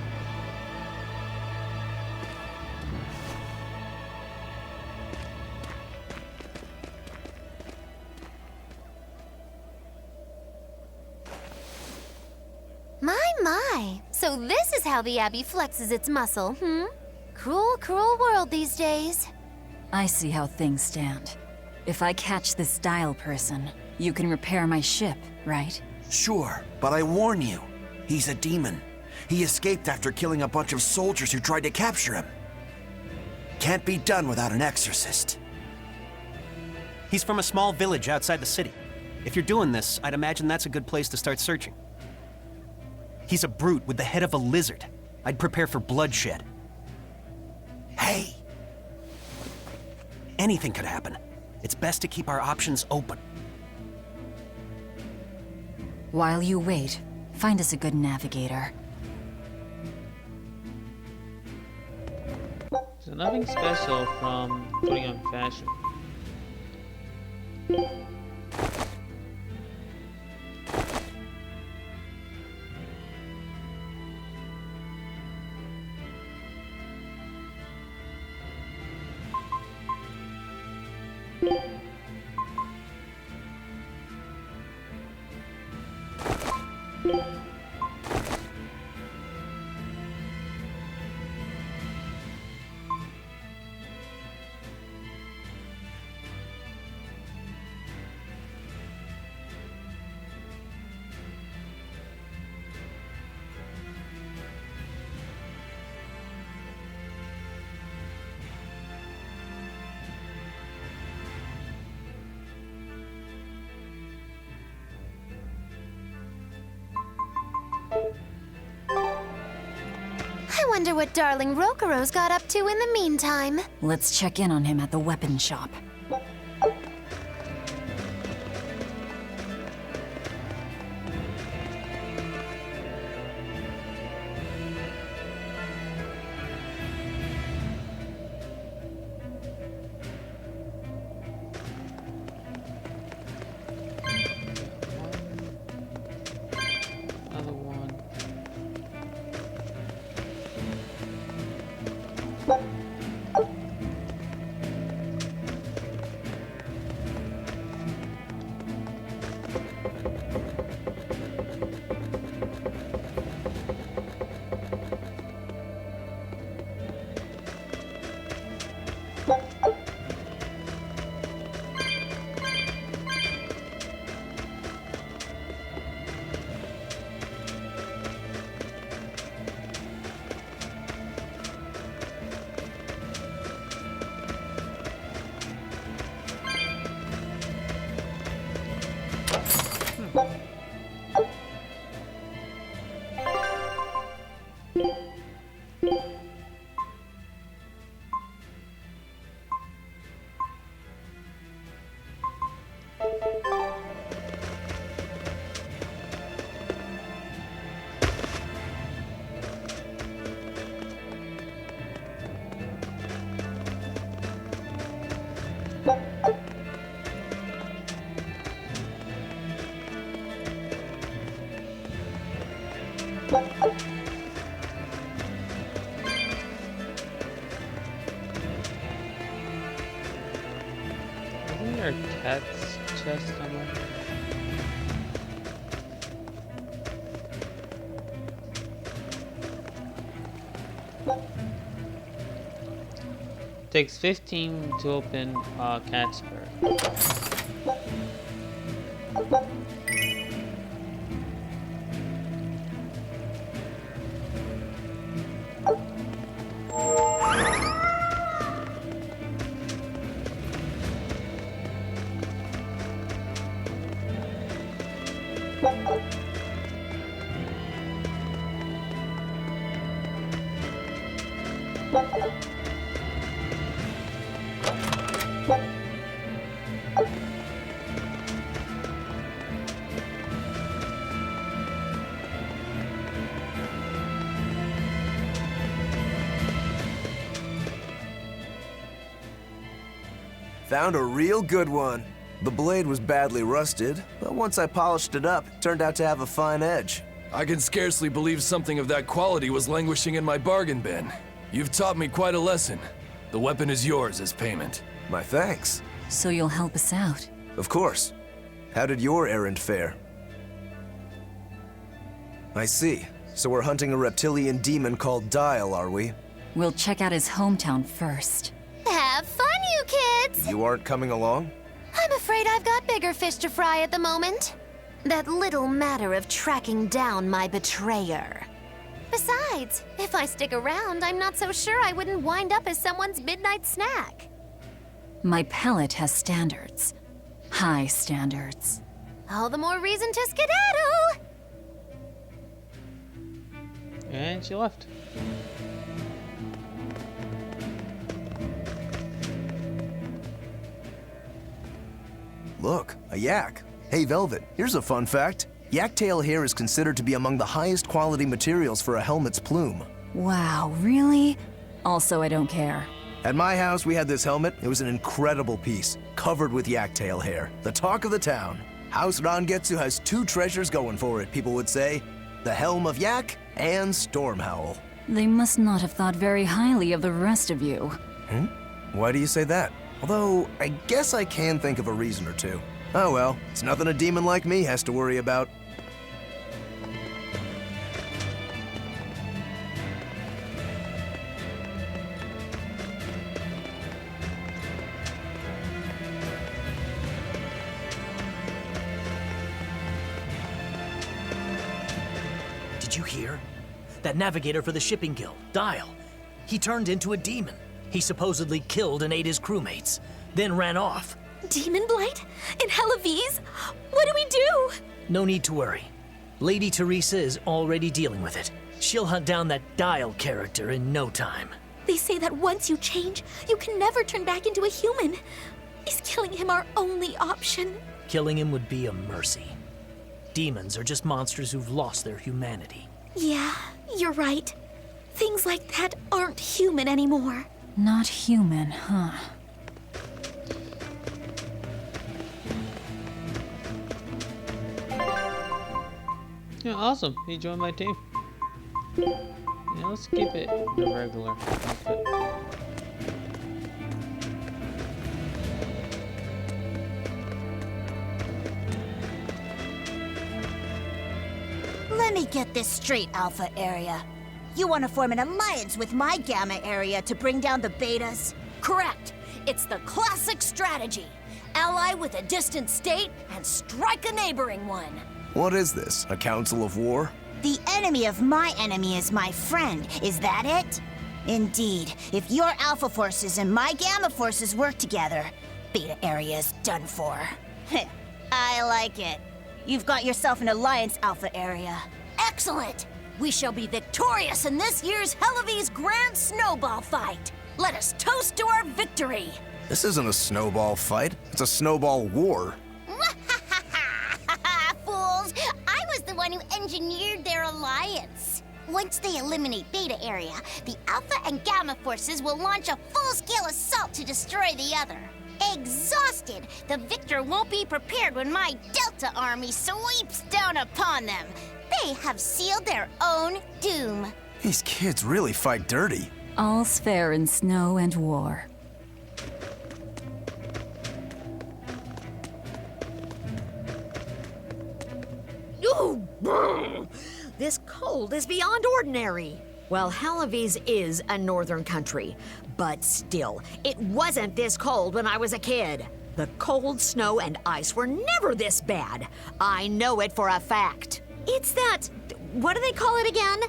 My. So this is how the Abbey flexes its muscle, hmm? Cruel, cruel world these days. I see how things stand. If I catch this Dial person, you can repair my ship, right? Sure, but I warn you, he's a demon. He escaped after killing a bunch of soldiers who tried to capture him. Can't be done without an exorcist. He's from a small village outside the city. If you're doing this, I'd imagine that's a good place to start searching. He's a brute with the head of a lizard. I'd prepare for bloodshed. Hey! Anything could happen. It's best to keep our options open. While you wait, find us a good navigator. So nothing special from putting on fashion. wonder what darling Rokuro's got up to in the meantime. Let's check in on him at the weapon shop. Another one. Isn't there a cat's chest somewhere? Takes 15 to open a cat's fur. Found a real good one. The blade was badly rusted, but once I polished it up, it turned out to have a fine edge. I can scarcely believe something of that quality was languishing in my bargain bin. You've taught me quite a lesson. The weapon is yours as payment. My thanks. So you'll help us out? Of course. How did your errand fare? I see. So we're hunting a reptilian demon called Dial, are we? We'll check out his hometown first. Have fun, you kids! You aren't coming along? I'm afraid I've got bigger fish to fry at the moment. That little matter of tracking down my betrayer. Besides, if I stick around, I'm not so sure I wouldn't wind up as someone's midnight snack. My palate has standards. High standards. All the more reason to skedaddle! And she left. Look, a yak. Hey, Velvet, here's a fun fact. Yak tail hair is considered to be among the highest quality materials for a helmet's plume. Wow, really? Also, I don't care. At my house, we had this helmet. It was an incredible piece, covered with yak tail hair. The talk of the town. House Rangetsu has two treasures going for it, people would say. The Helm of Yak and Stormhowl. They must not have thought very highly of the rest of you. Why do you say that? Although, I guess I can think of a reason or two. Oh well, it's nothing a demon like me has to worry about. Did you hear? That navigator for the shipping guild, Dial. He turned into a demon. He supposedly killed and ate his crewmates, then ran off. Demon Blight? In Helaviz? What do we do? No need to worry. Lady Teresa is already dealing with it. She'll hunt down that Dial character in no time. They say that once you change, you can never turn back into a human. Is killing him our only option? Killing him would be a mercy. Demons are just monsters who've lost their humanity. Yeah, you're right. Things like that aren't human anymore. Not human, huh? Yeah, awesome. He joined my team. Yeah, let's keep it the regular outfit. Let me get this straight, Alpha Area. You want to form an alliance with my Gamma Area to bring down the Betas? Correct. It's the classic strategy. Ally with a distant state and strike a neighboring one. What is this? A council of war? The enemy of my enemy is my friend. Is that it? Indeed. If your Alpha forces and my Gamma forces work together, Beta Area is done for. I like it. You've got yourself an alliance, Alpha Area. Excellent! We shall be victorious in this year's Hellevie's Grand Snowball Fight. Let us toast to our victory. This isn't a snowball fight. It's a snowball war. Fools! I was the one who engineered their alliance. Once they eliminate Beta Area, the Alpha and Gamma forces will launch a full-scale assault to destroy the other. Exhausted, the victor won't be prepared when my Delta army sweeps down upon them. They have sealed their own doom. These kids really fight dirty. All's fair in snow and war. Ooh, brr. This cold is beyond ordinary. Well, Hellevie's is a northern country, but still, it wasn't this cold when I was a kid. The cold, snow, and ice were never this bad. I know it for a fact. It's that... what do they call it again?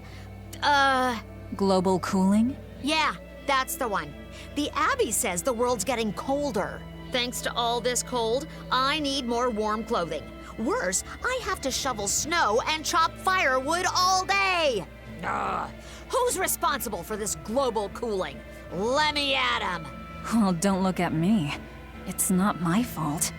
Global cooling? Yeah, that's the one. The Abbey says the world's getting colder. Thanks to all this cold, I need more warm clothing. Worse, I have to shovel snow and chop firewood all day. Ugh. Who's responsible for this global cooling? Let me at 'em. Well, don't look at me. It's not my fault.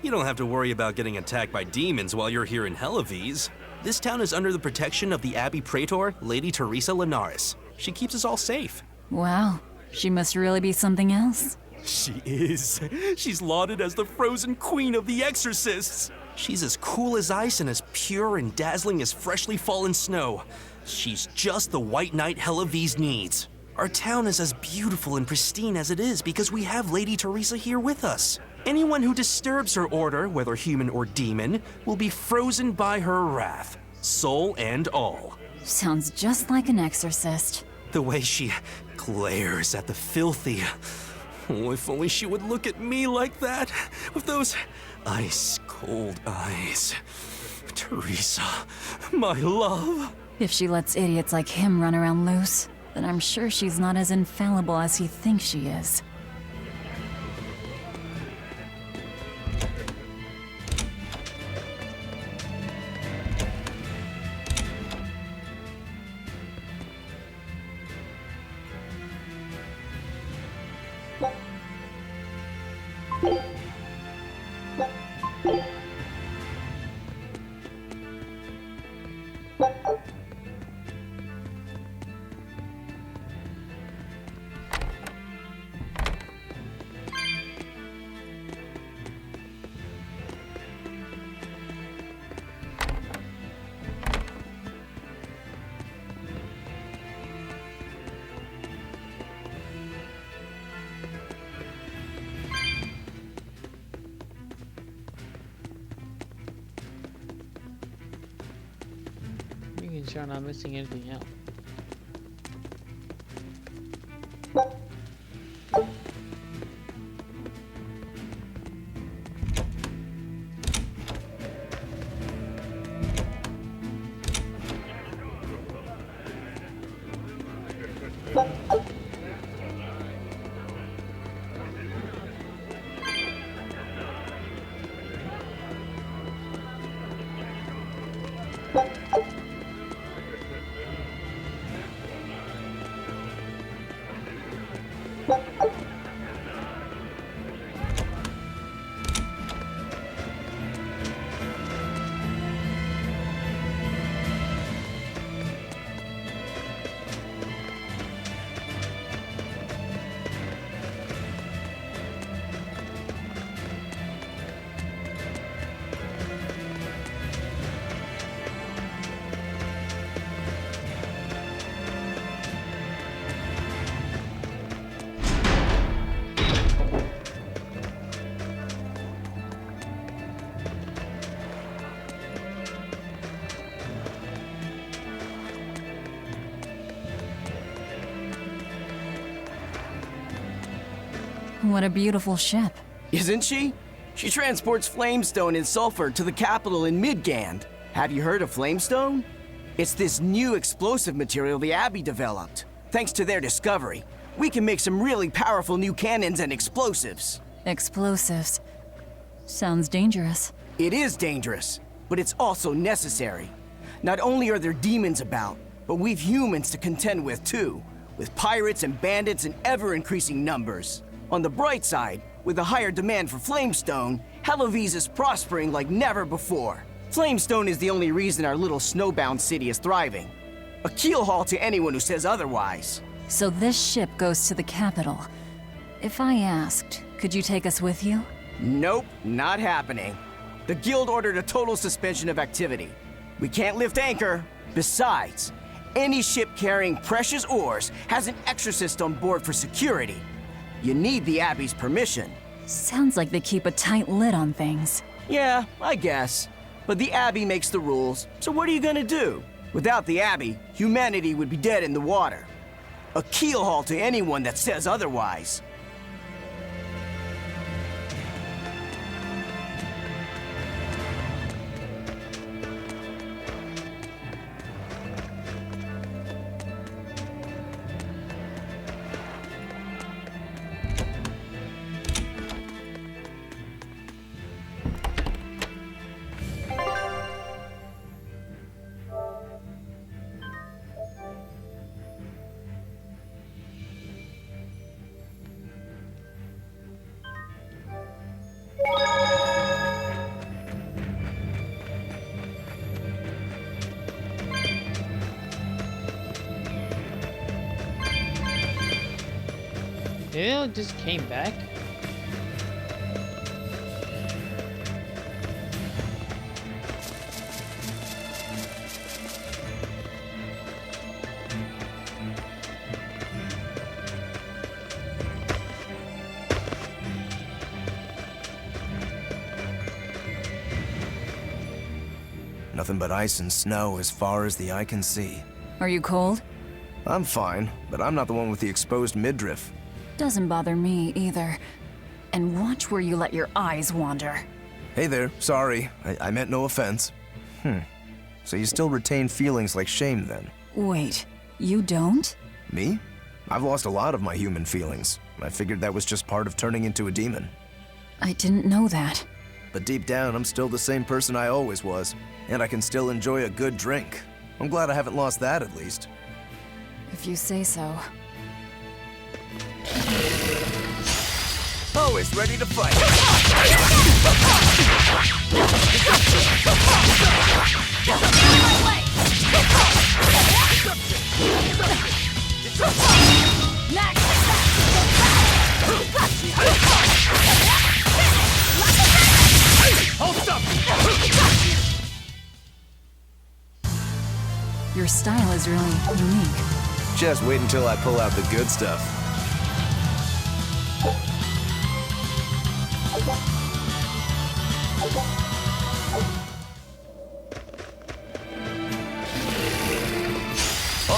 You don't have to worry about getting attacked by demons while you're here in Hellevie's. This town is under the protection of the Abbey Praetor, Lady Teresa Linares. She keeps us all safe. Wow, she must really be something else. She is. She's lauded as the frozen queen of the exorcists. She's as cool as ice and as pure and dazzling as freshly fallen snow. She's just the white knight Hellevie's needs. Our town is as beautiful and pristine as it is because we have Lady Teresa here with us. Anyone who disturbs her order, whether human or demon, will be frozen by her wrath, soul and all. Sounds just like an exorcist. The way she glares at the filthy. Oh, if only she would look at me like that, with those ice-cold eyes. Teresa, my love. If she lets idiots like him run around loose, then I'm sure she's not as infallible as he thinks she is. Making sure I'm not missing anything else. What a beautiful ship. Isn't she? She transports flamestone and sulfur to the capital in Midgand. Have you heard of flamestone? It's this new explosive material the Abbey developed. Thanks to their discovery, we can make some really powerful new cannons and explosives. Explosives. Sounds dangerous. It is dangerous, but it's also necessary. Not only are there demons about, but we've humans to contend with too, with pirates and bandits in ever-increasing numbers. On the bright side, with a higher demand for flamestone, Hellovies is prospering like never before. Flamestone is the only reason our little snowbound city is thriving. A keelhaul to anyone who says otherwise. So this ship goes to the capital. If I asked, could you take us with you? Nope, not happening. The guild ordered a total suspension of activity. We can't lift anchor. Besides, any ship carrying precious ores has an exorcist on board for security. You need the Abbey's permission. Sounds like they keep a tight lid on things. Yeah, I guess. But the Abbey makes the rules, so what are you gonna do? Without the Abbey, humanity would be dead in the water. A keelhaul to anyone that says otherwise. It just came back. Nothing but ice and snow as far as the eye can see. Are you cold? I'm fine, but I'm not the one with the exposed midriff. Doesn't bother me either. And watch where you let your eyes wander. Hey there, sorry. I meant no offense. So you still retain feelings like shame then? Wait, you don't? Me? I've lost a lot of my human feelings. I figured that was just part of turning into a demon. I didn't know that. But deep down, I'm still the same person I always was. And I can still enjoy a good drink. I'm glad I haven't lost that at least. If you say so. Always ready to fight. Your style is really unique. Just wait until I pull out the good stuff.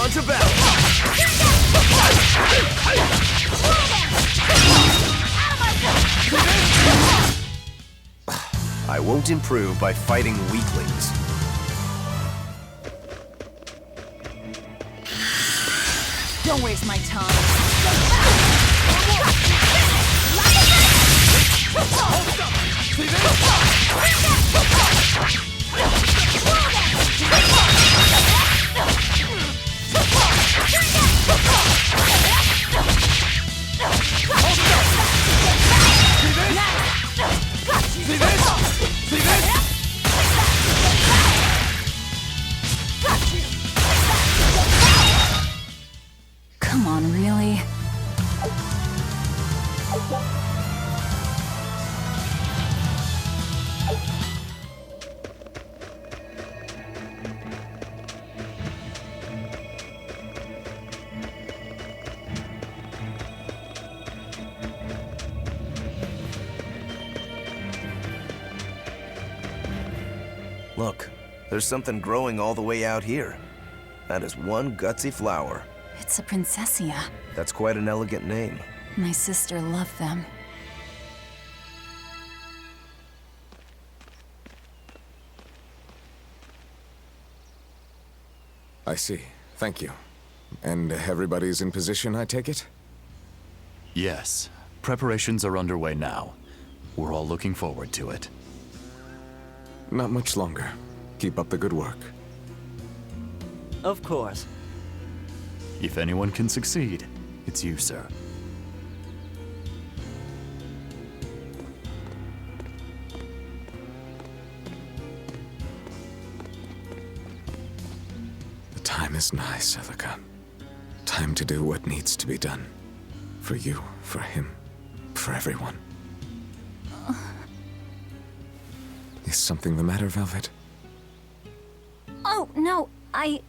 On to battle! I won't improve by fighting weaklings. Don't waste my time. Come on, really? Look, there's something growing all the way out here. That is one gutsy flower. It's a Princessia. That's quite an elegant name. My sister loved them. I see. Thank you. And everybody's in position, I take it? Yes. Preparations are underway now. We're all looking forward to it. Not much longer. Keep up the good work. Of course. If anyone can succeed, it's you, sir. The time is nigh, Celica. Time to do what needs to be done. For you, for him, for everyone. Is something the matter, Velvet? Oh, no, I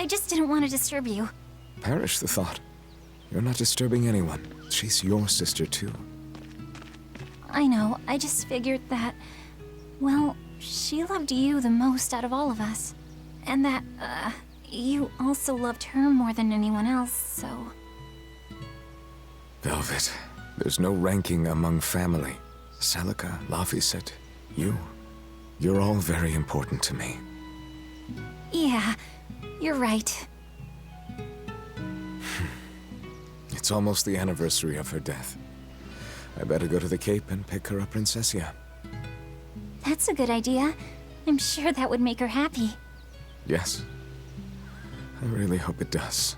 just didn't want to disturb you. Perish the thought. You're not disturbing anyone. She's your sister, too. I know, I just figured that, well, she loved you the most out of all of us. And that, you also loved her more than anyone else, so... Velvet, there's no ranking among family. Celica, Laphicet, you. You're all very important to me. Yeah, you're right. It's almost the anniversary of her death. I better go to the Cape and pick her up Princessia. That's a good idea. I'm sure that would make her happy. Yes. I really hope it does.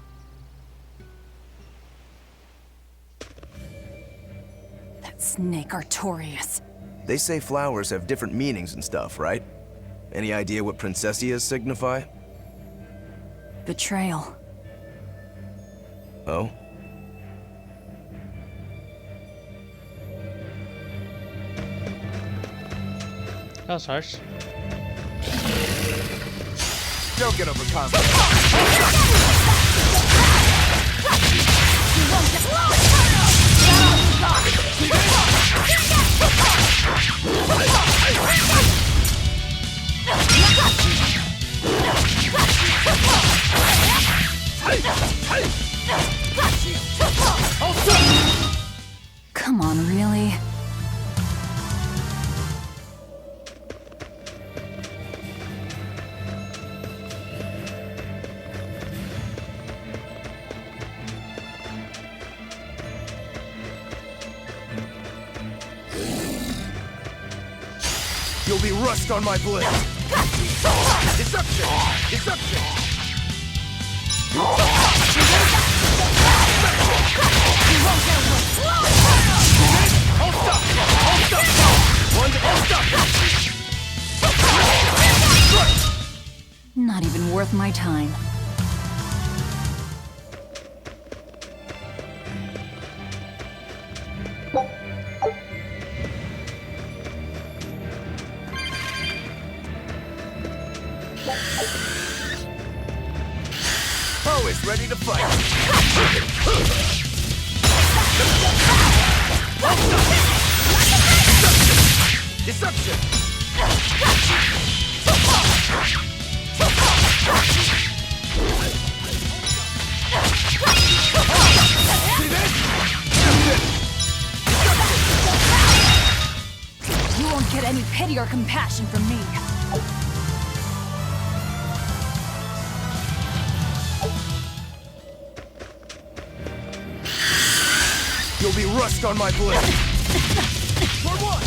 That snake Artorias. They say flowers have different meanings and stuff, right? Any idea what Princessias signify? Betrayal. Oh? That was harsh. Don't get overconfident. Come on, really? You'll be rust on my blade. Deception! Deception! Hold stop! Hold stop! One, hold stop! Not even worth my time. Poe is ready to fight. Deception! pity or compassion from me. You'll be rust on my blade. For what?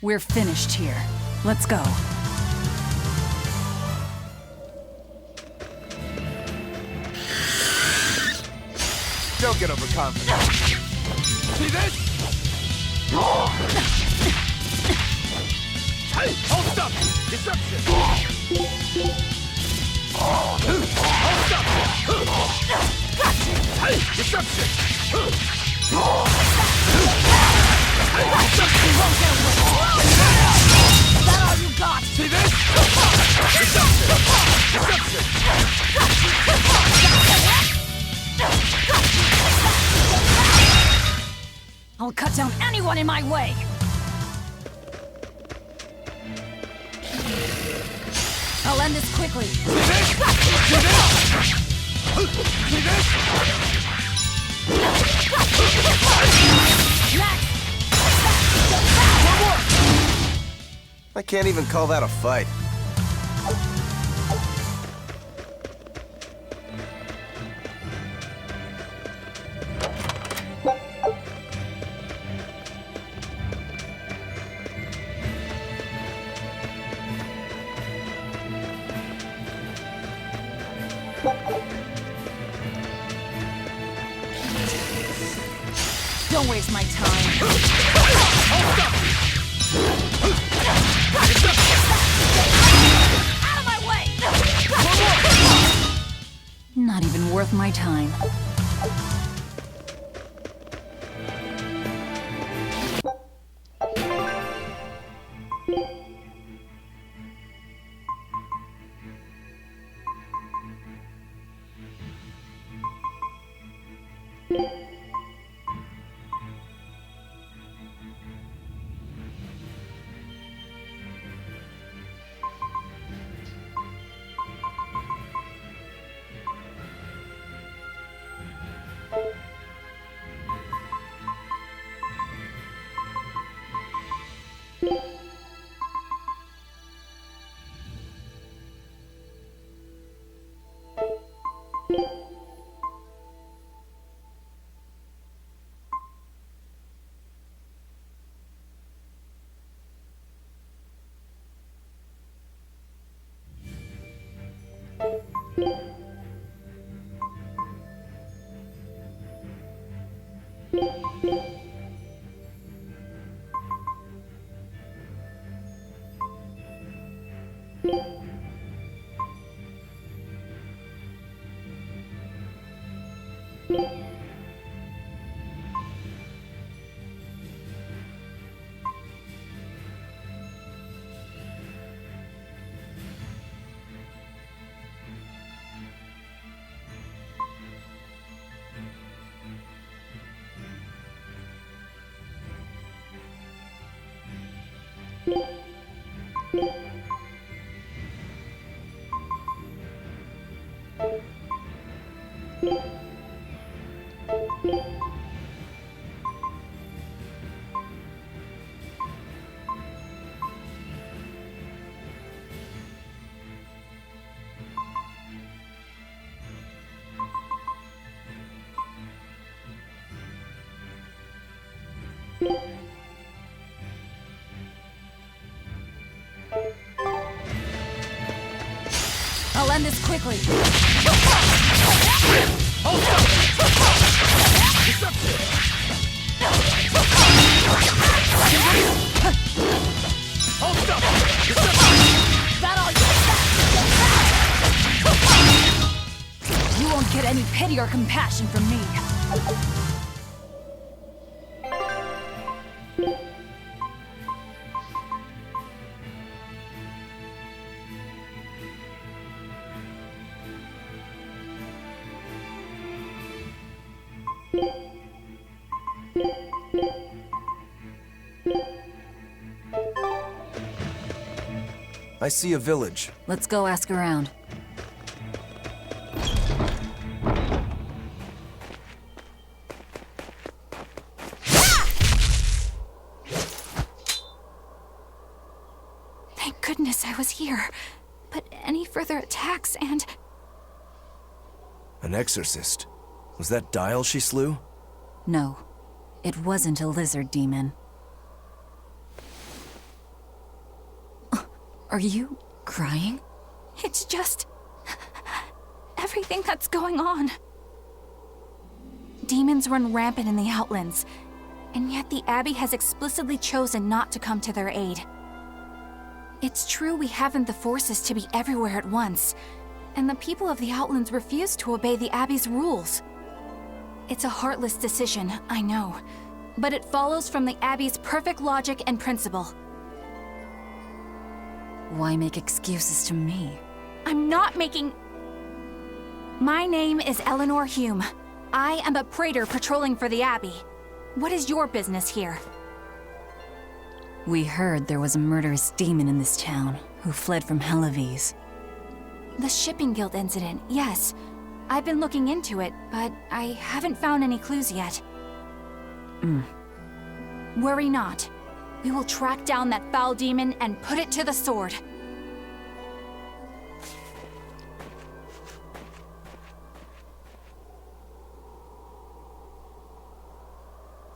We're finished here. Let's go. Don't get overconfident. See this? Hey, hold up! Deception! Hold up! Hey, deception! Hey, deception! Is that all you got? See this? Deception! Deception! I'll cut down anyone in my way! I'll end this quickly. See this? See this? See this? I can't even call that a fight. Don't waste my time. Out of my way! Not even worth my time. I'll end this quickly. You won't get any pity or compassion from me. I see a village. Let's go ask around. Thank goodness I was here. But any further attacks and... An exorcist. Was that Dial she slew? No, it wasn't a lizard demon. Are you crying? It's just... everything that's going on. Demons run rampant in the Outlands, and yet the Abbey has explicitly chosen not to come to their aid. It's true we haven't the forces to be everywhere at once, and the people of the Outlands refuse to obey the Abbey's rules. It's a heartless decision, I know, but it follows from the Abbey's perfect logic and principle. Why make excuses to me? I'm not making... My name is Eleanor Hume. I am a praetor patrolling for the Abbey. What is your business here? We heard there was a murderous demon in this town who fled from Helives. The Shipping Guild incident, yes. I've been looking into it, but I haven't found any clues yet. Worry not. We will track down that foul demon and put it to the sword.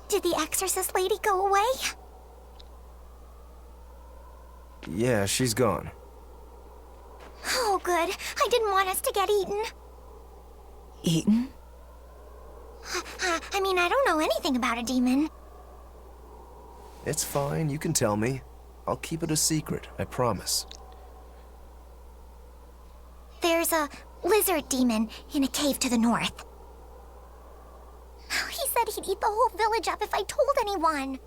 Did the exorcist lady go away? Yeah, she's gone. Oh, good. I didn't want us to get eaten. Eaten? I mean, I don't know anything about a demon. It's fine, you can tell me. I'll keep it a secret, I promise. There's a lizard demon in a cave to the north. He said he'd eat the whole village up if I told anyone.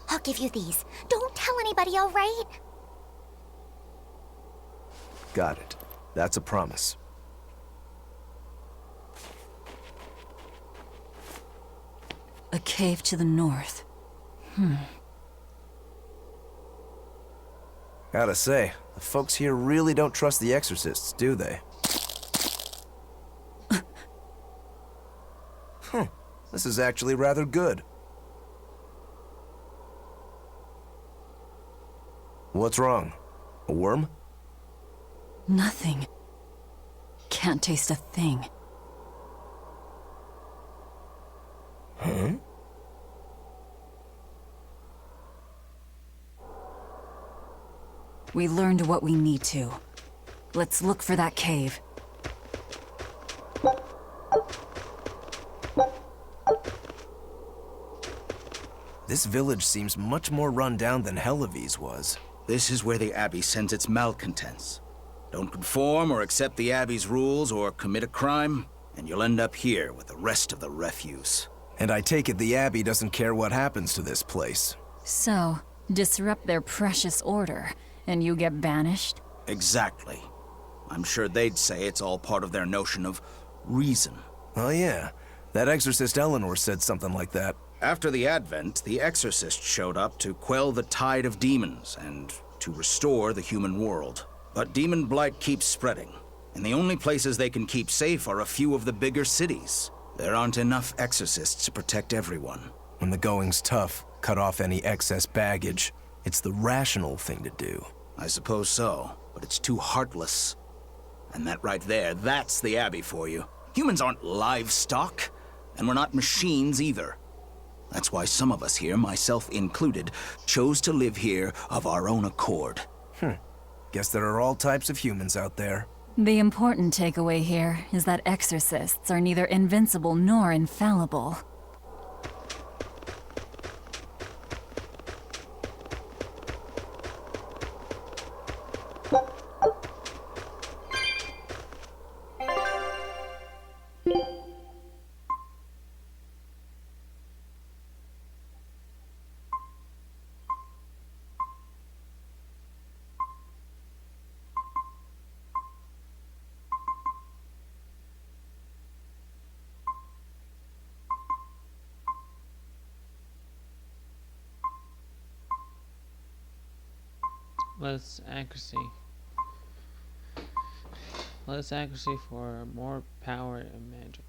I'll give you these. Don't tell anybody, all right? Got it. That's a promise. A cave to the north. Gotta say, the folks here really don't trust the exorcists, do they? This is actually rather good. What's wrong? A worm? Nothing. Can't taste a thing. Huh? We learned what we need to. Let's look for that cave. This village seems much more run down than Helives was. This is where the Abbey sends its malcontents. Don't conform or accept the Abbey's rules or commit a crime, and you'll end up here with the rest of the refuse. And I take it the Abbey doesn't care what happens to this place. So, disrupt their precious order, and you get banished? Exactly. I'm sure they'd say it's all part of their notion of reason. Oh yeah, that exorcist Eleanor said something like that. After the Advent, the Exorcist showed up to quell the tide of demons and to restore the human world. But demon blight keeps spreading, and the only places they can keep safe are a few of the bigger cities. There aren't enough exorcists to protect everyone. When the going's tough, cut off any excess baggage. It's the rational thing to do. I suppose so, but it's too heartless. And that right there, that's the Abbey for you. Humans aren't livestock, and we're not machines either. That's why some of us here, myself included, chose to live here of our own accord. Guess there are all types of humans out there. The important takeaway here is that exorcists are neither invincible nor infallible. Less accuracy. Less accuracy for more power and magic.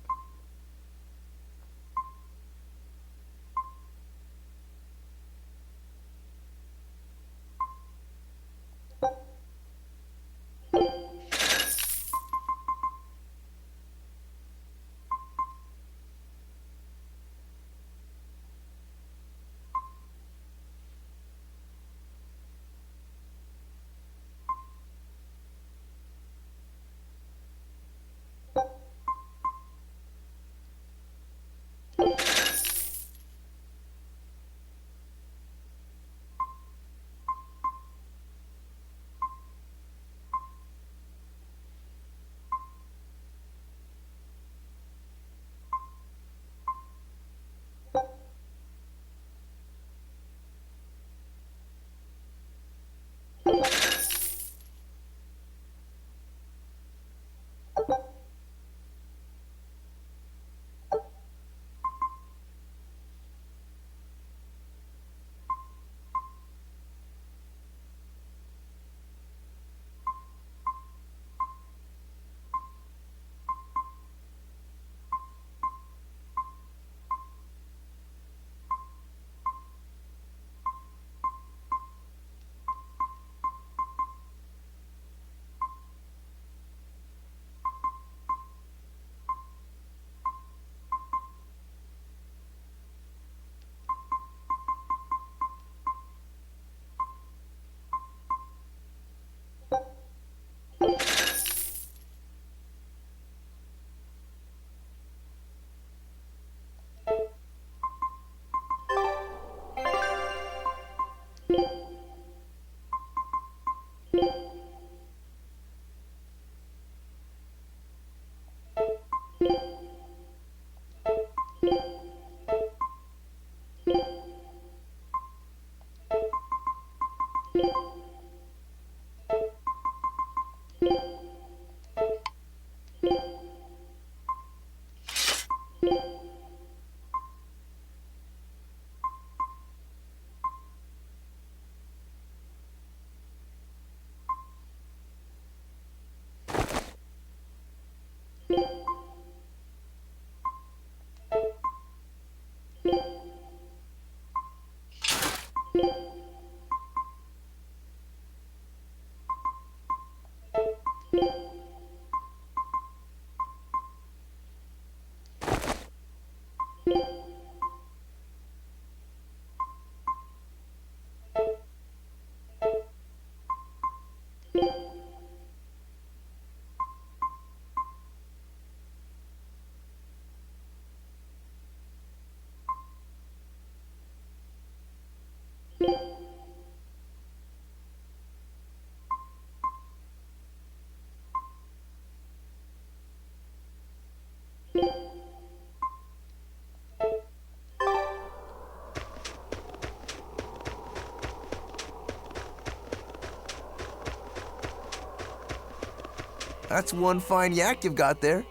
That's one fine yak you've got there.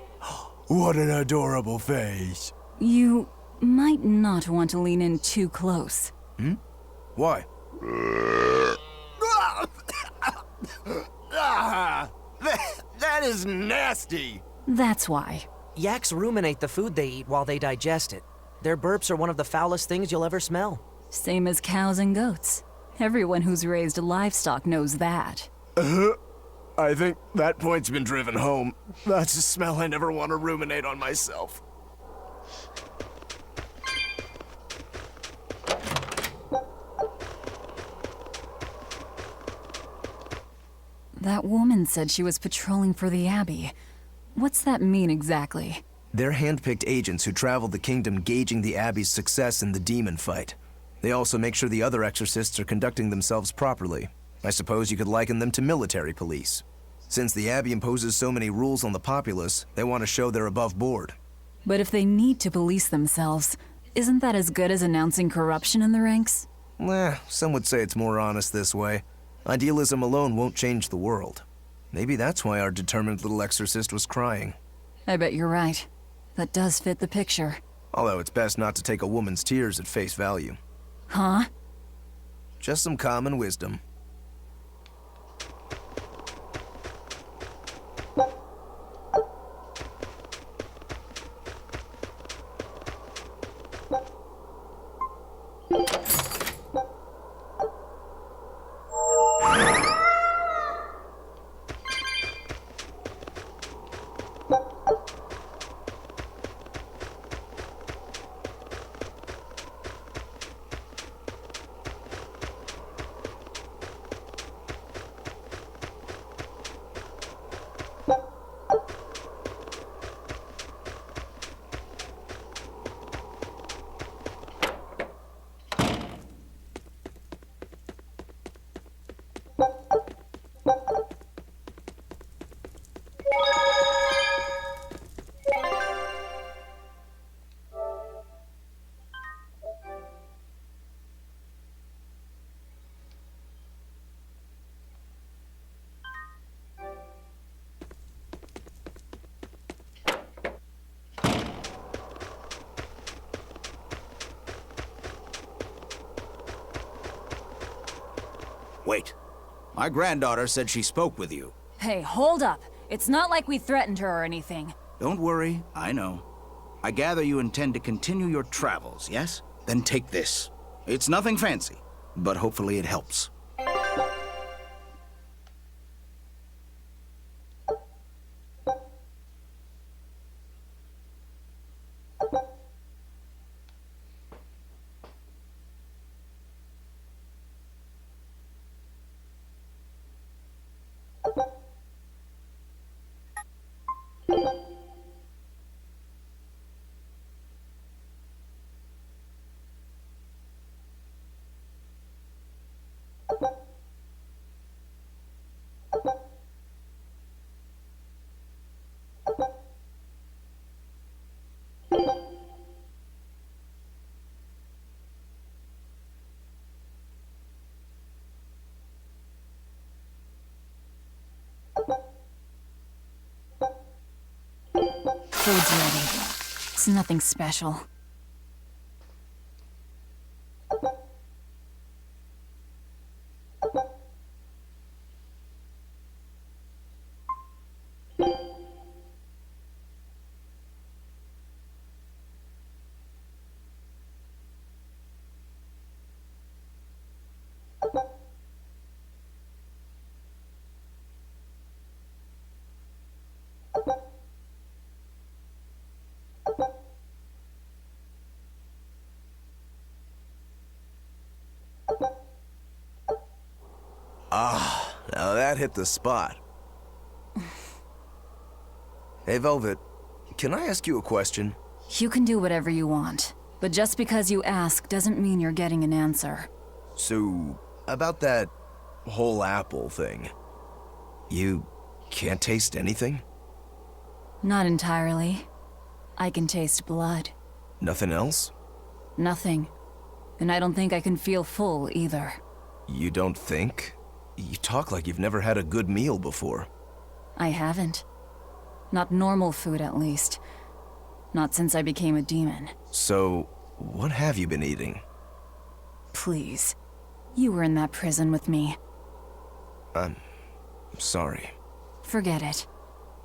What an adorable face. You might not want to lean in too close. Hmm? Why? That is nasty. That's why. Yaks ruminate the food they eat while they digest it. Their burps are one of the foulest things you'll ever smell. Same as cows and goats. Everyone who's raised livestock knows that. I think that point's been driven home. That's a smell I never want to ruminate on myself. That woman said she was patrolling for the Abbey. What's that mean exactly? They're handpicked agents who travel the kingdom gauging the Abbey's success in the demon fight. They also make sure the other exorcists are conducting themselves properly. I suppose you could liken them to military police. Since the Abbey imposes so many rules on the populace, they want to show they're above board. But if they need to police themselves, isn't that as good as announcing corruption in the ranks? Some would say it's more honest this way. Idealism alone won't change the world. Maybe that's why our determined little exorcist was crying. I bet you're right. That does fit the picture. Although it's best not to take a woman's tears at face value. Huh? Just some common wisdom. Wait. My granddaughter said she spoke with you. Hey, hold up. It's not like we threatened her or anything. Don't worry, I know. I gather you intend to continue your travels, yes? Then take this. It's nothing fancy, but hopefully it helps. Food's ready. It's nothing special. Ah, now that hit the spot. Hey, Velvet, can I ask you a question? You can do whatever you want, but just because you ask doesn't mean you're getting an answer. So, about that whole apple thing, you can't taste anything? Not entirely. I can taste blood. Nothing else? Nothing. And I don't think I can feel full either. You don't think? You talk like you've never had a good meal before. I haven't. Not normal food, at least. Not since I became a demon. So, what have you been eating? Please. You were in that prison with me. I'm sorry. Forget it.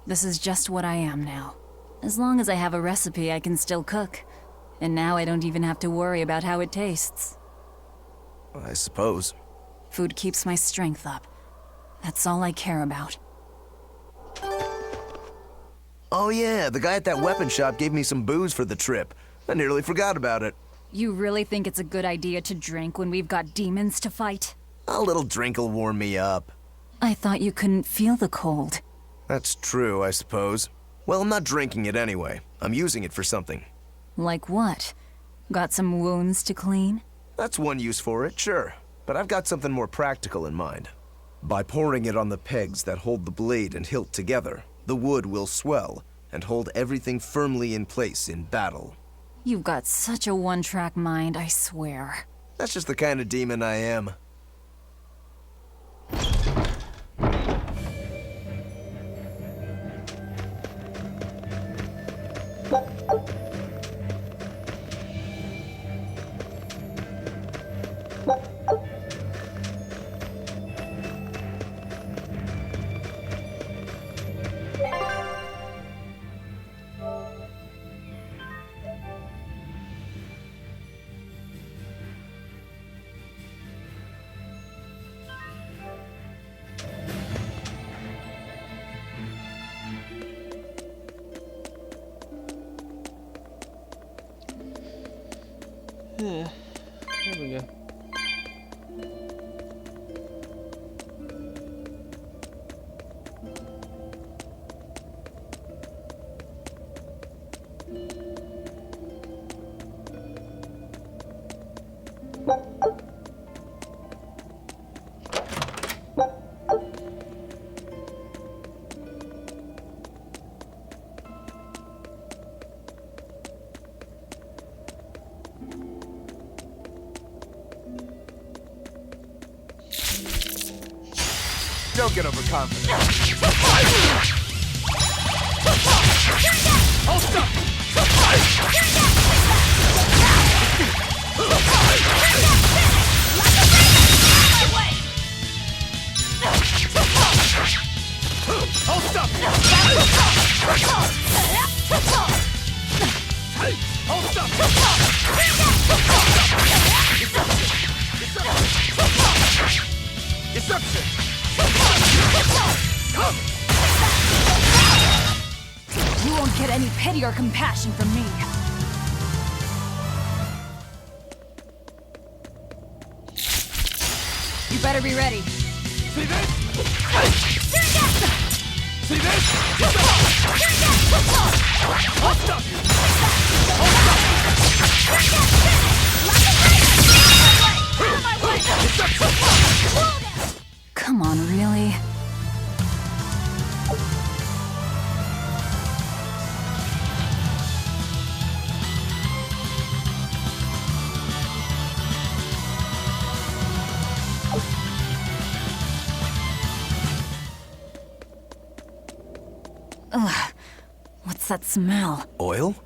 This is just what I am now. As long as I have a recipe, I can still cook. And now I don't even have to worry about how it tastes. I suppose. Food keeps my strength up. That's all I care about. Oh yeah, the guy at that weapon shop gave me some booze for the trip. I nearly forgot about it. You really think it's a good idea to drink when we've got demons to fight? A little drink'll warm me up. I thought you couldn't feel the cold. That's true, I suppose. Well, I'm not drinking it anyway. I'm using it for something. Like what? Got some wounds to clean? That's one use for it, sure. But I've got something more practical in mind. By pouring it on the pegs that hold the blade and hilt together, the wood will swell and hold everything firmly in place in battle. You've got such a one-track mind, I swear. That's just the kind of demon I am. There we go. Don't get overconfident. I'll stop! pity or compassion from me. You better be ready. See this? See this? I'll stop you! Come on, really? Ugh. What's that smell? Oil?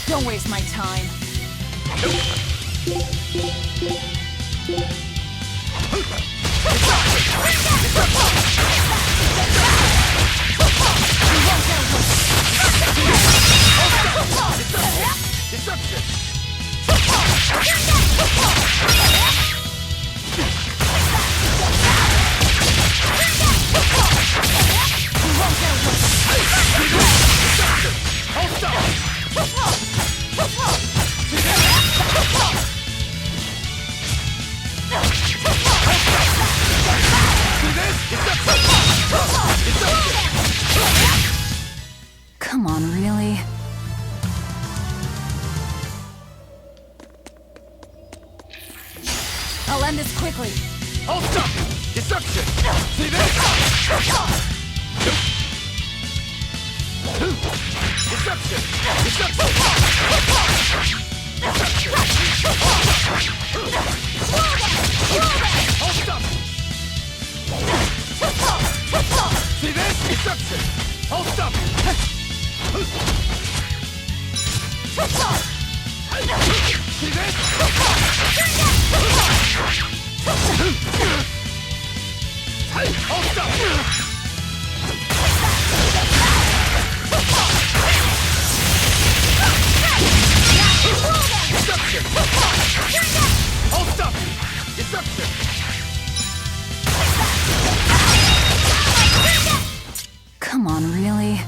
Don't waste my time. Come on, really? I'll end this quickly. Hold up! Deception! See this? Deception! Deception! Hold up! See this? Deception! Hold up! See this? Hold up! Deception! Hold up! Deception! Come on, really?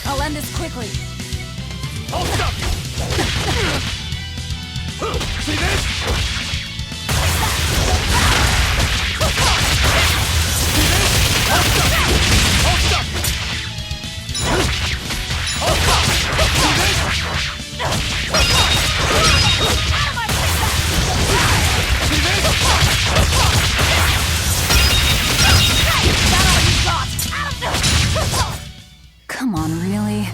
I'll end this quickly. Hold up! See this? Come on, really?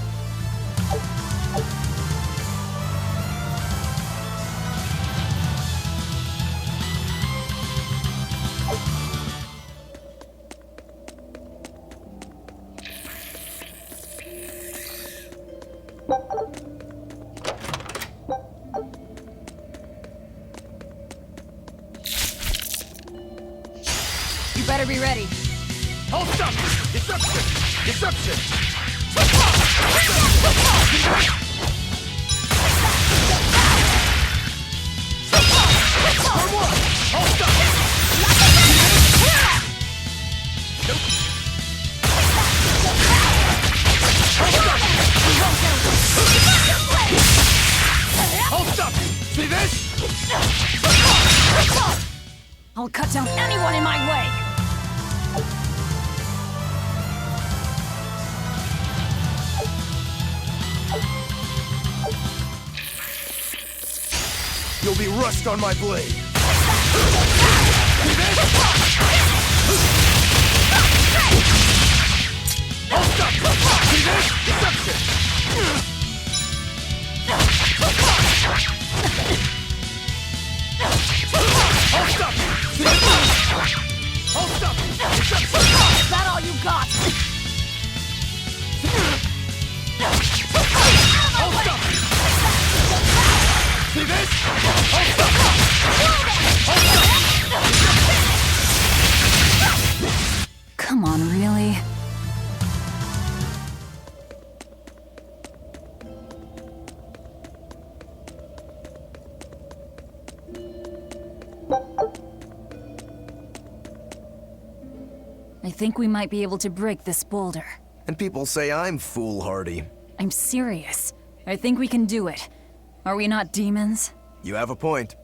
You better be ready. Hold up! Deception! Deception! Hold up! Hold up! See this? I'll cut down anyone in my way. You'll be rust on my blade. Hold up! See this? Deception! Hold up! See this? Hold up! Deception! Is that all you got? I think we might be able to break this boulder. And people say I'm foolhardy. I'm serious. I think we can do it. Are we not demons? You have a point.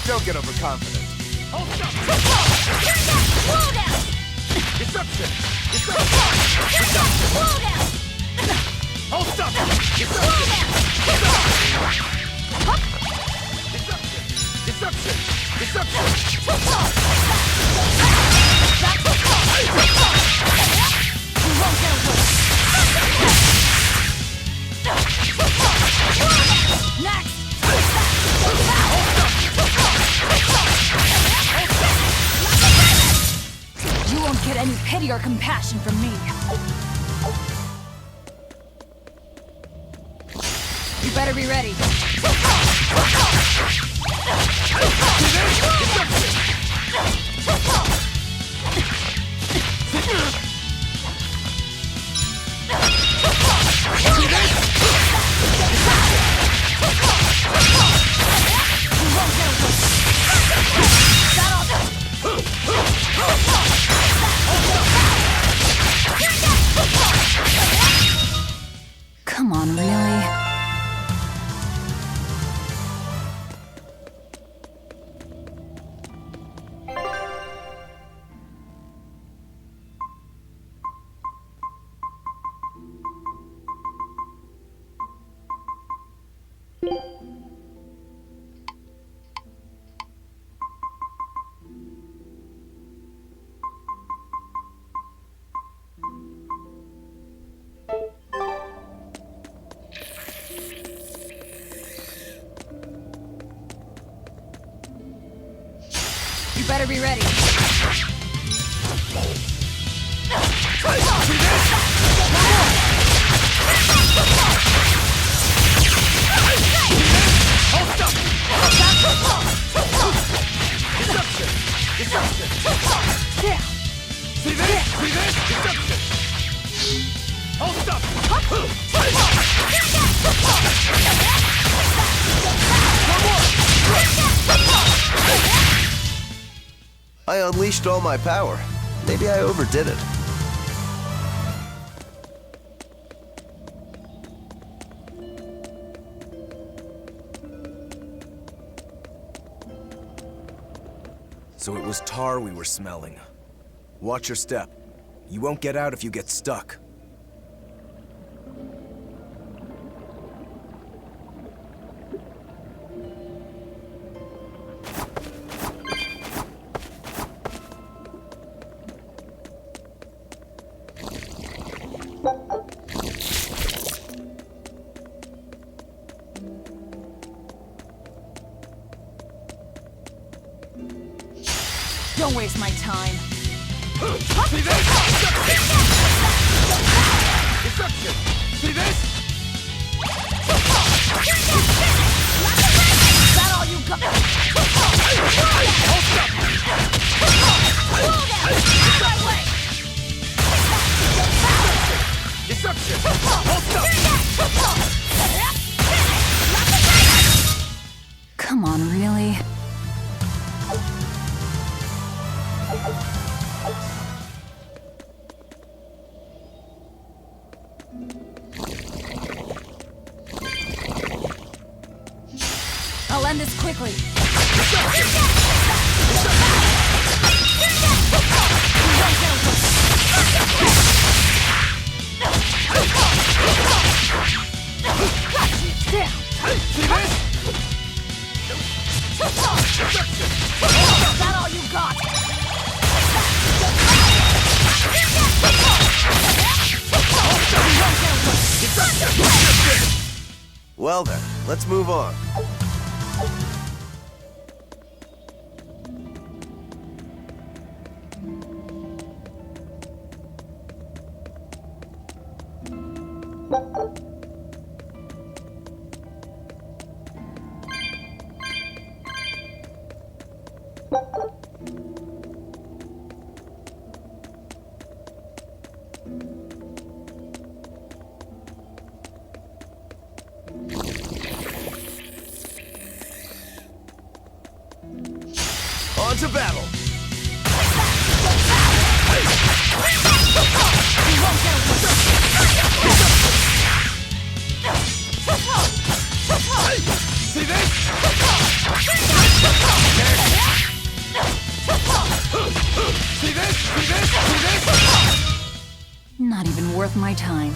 Don't get overconfident. Hold up! Wall down! Disruption! Disruption! Wall down! Hold up! Disruption! Disruption! Disruption! You won't get away! Next! You won't get any pity or compassion from me. You better be ready. Come on, really? You better be ready. I unleashed all my power. Maybe I overdid it. So it was tar we were smelling. Watch your step. You won't get out if you get stuck. Don't waste my time. See this? Deception! See this? Is that all you got? Deception! Hold up! Come on, really? I'll end this quickly. See this? Is that all you got? Well then, let's move on. On to battle! See this? See this? See this? See this? Not even worth my time.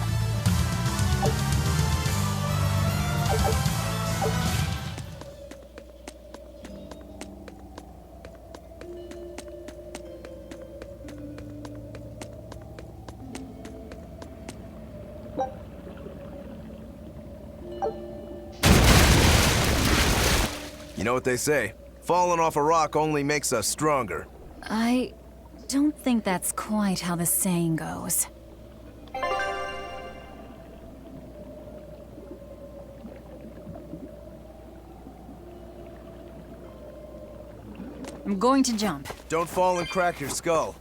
You know what they say? Falling off a rock only makes us stronger. I don't think that's quite how the saying goes. I'm going to jump. Don't fall and crack your skull.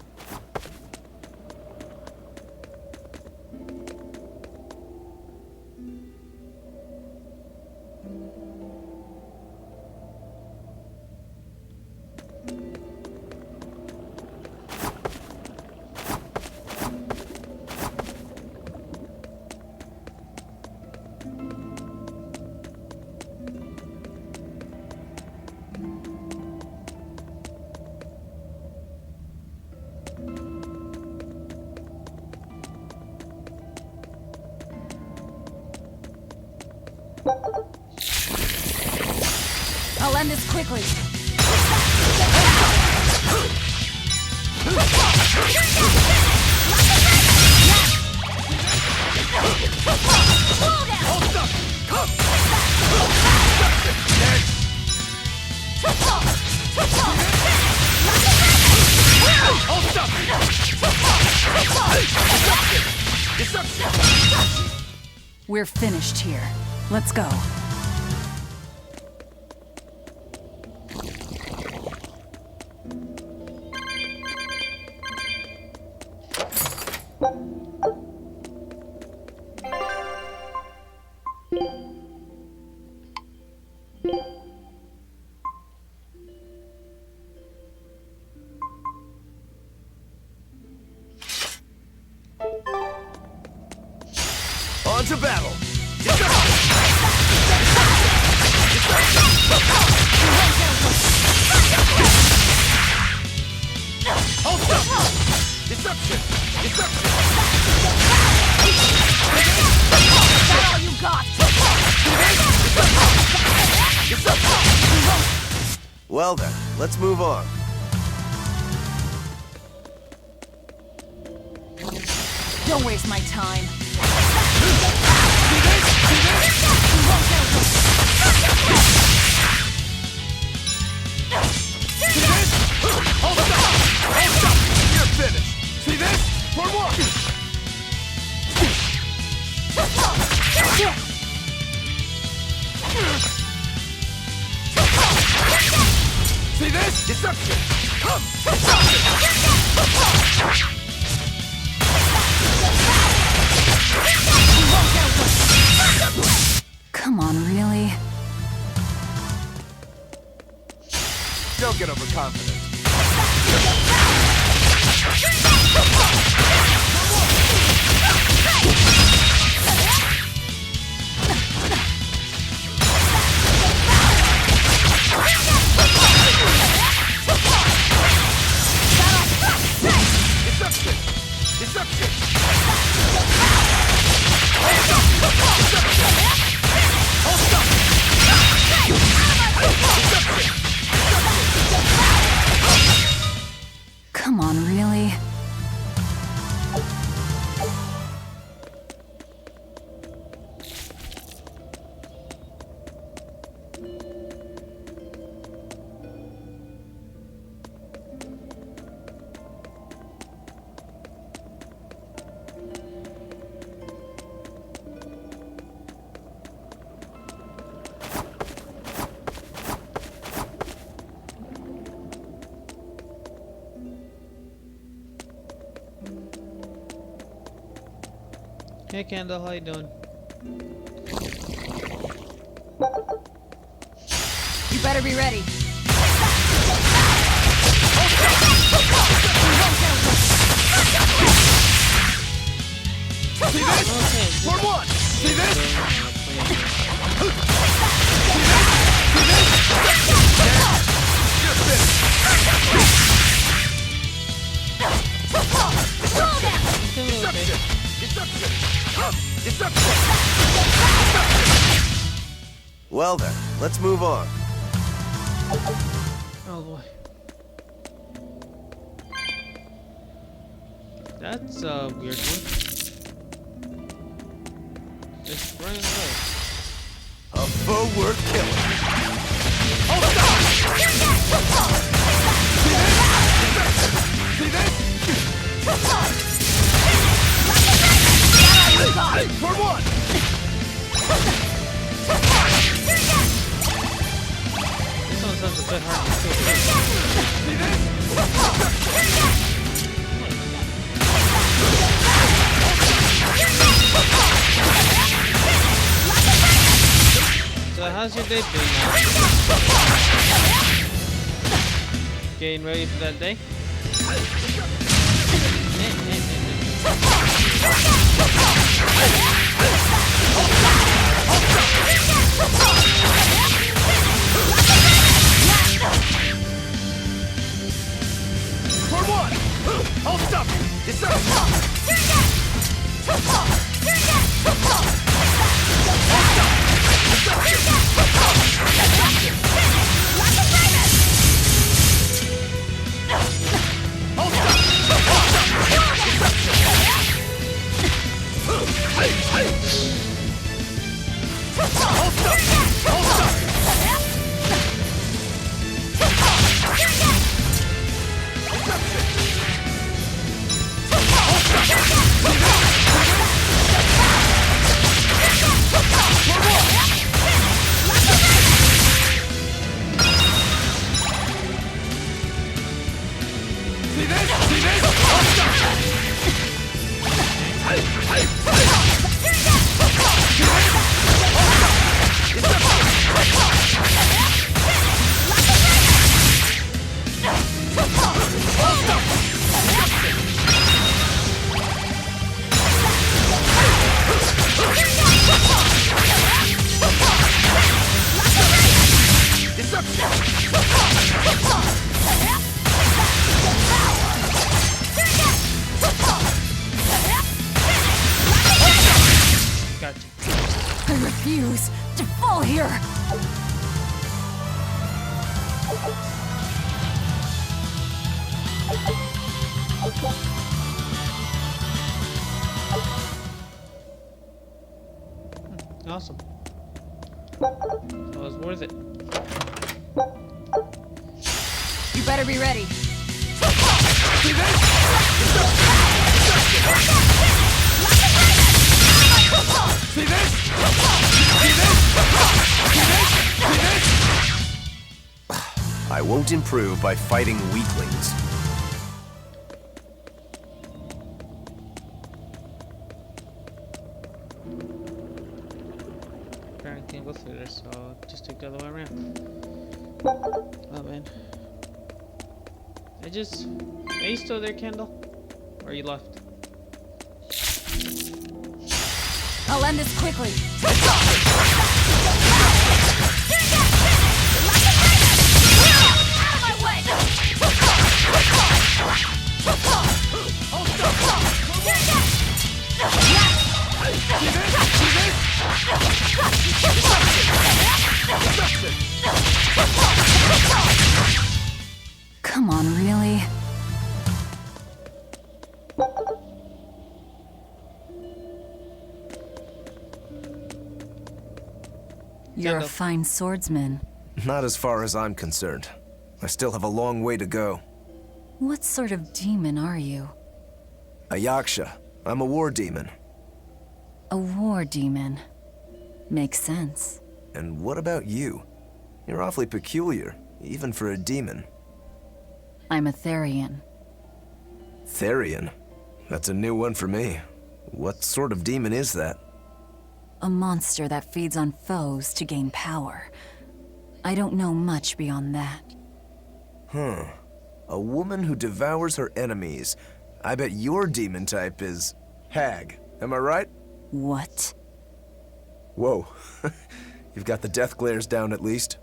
I'll end this quickly. We're finished here. Let's go. On to battle! Hold up! Deception! Deception! Is that all you got? Well then, let's move on. Don't waste my time. Hold up! See this? Deception! Come! Deception! Come on, really? Don't get overconfident. Deception! Deception! Come on, really? Hey Kendall, how you doing? You better be ready. See this? For one! See this? Well then, let's move on. Oh boy. That's a weird one. Just running away. A forward killer. See this? For one! This one sounds a bit hard to kill. See this? So how's your day been now? Getting ready for that day? For one! I'll stop you! I refuse to fall here. Awesome. That was worth it. You better be ready. See this? See this? See this? See this? I I won't improve by fighting weaklings. Apparently can't go through there, so just take the other way around. Oh man. Are you still there, Kendall? Or you left? I'll end this quickly. Come on, really? You're a fine swordsman. Not as far as I'm concerned. I still have a long way to go. What sort of demon are you? A yaksha. I'm a war demon. A war demon. Makes sense. And what about you? You're awfully peculiar, even for a demon. I'm a Therian. Therian? That's a new one for me. What sort of demon is that? A monster that feeds on foes to gain power. I don't know much beyond that. Huh. A woman who devours her enemies. I bet your demon type is hag. Am I right? What? Whoa. You've got the death glares down at least.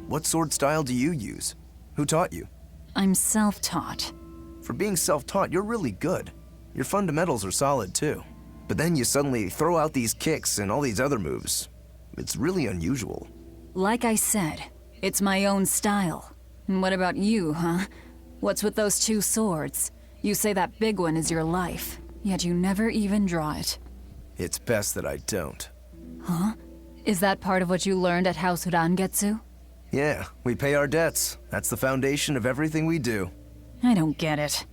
What sword style do you use? Who taught you? I'm self-taught. For being self-taught, you're really good. Your fundamentals are solid too. But then you suddenly throw out these kicks and all these other moves. It's really unusual. Like I said, it's my own style. And what about you, huh? What's with those two swords? You say that big one is your life, yet you never even draw it. It's best that I don't. Huh? Is that part of what you learned at House Urangetsu? Yeah, we pay our debts. That's the foundation of everything we do. I don't get it.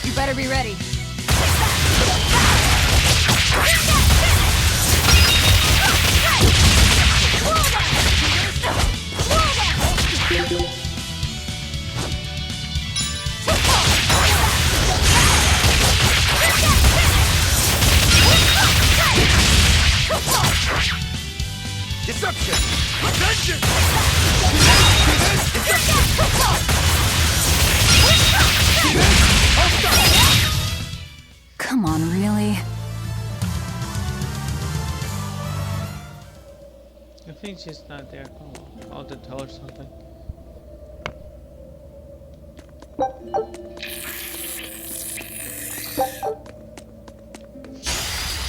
You better be ready. Deception! Vengeance! Come on, really? I think she's not there. Oh, I'll have to tell her something.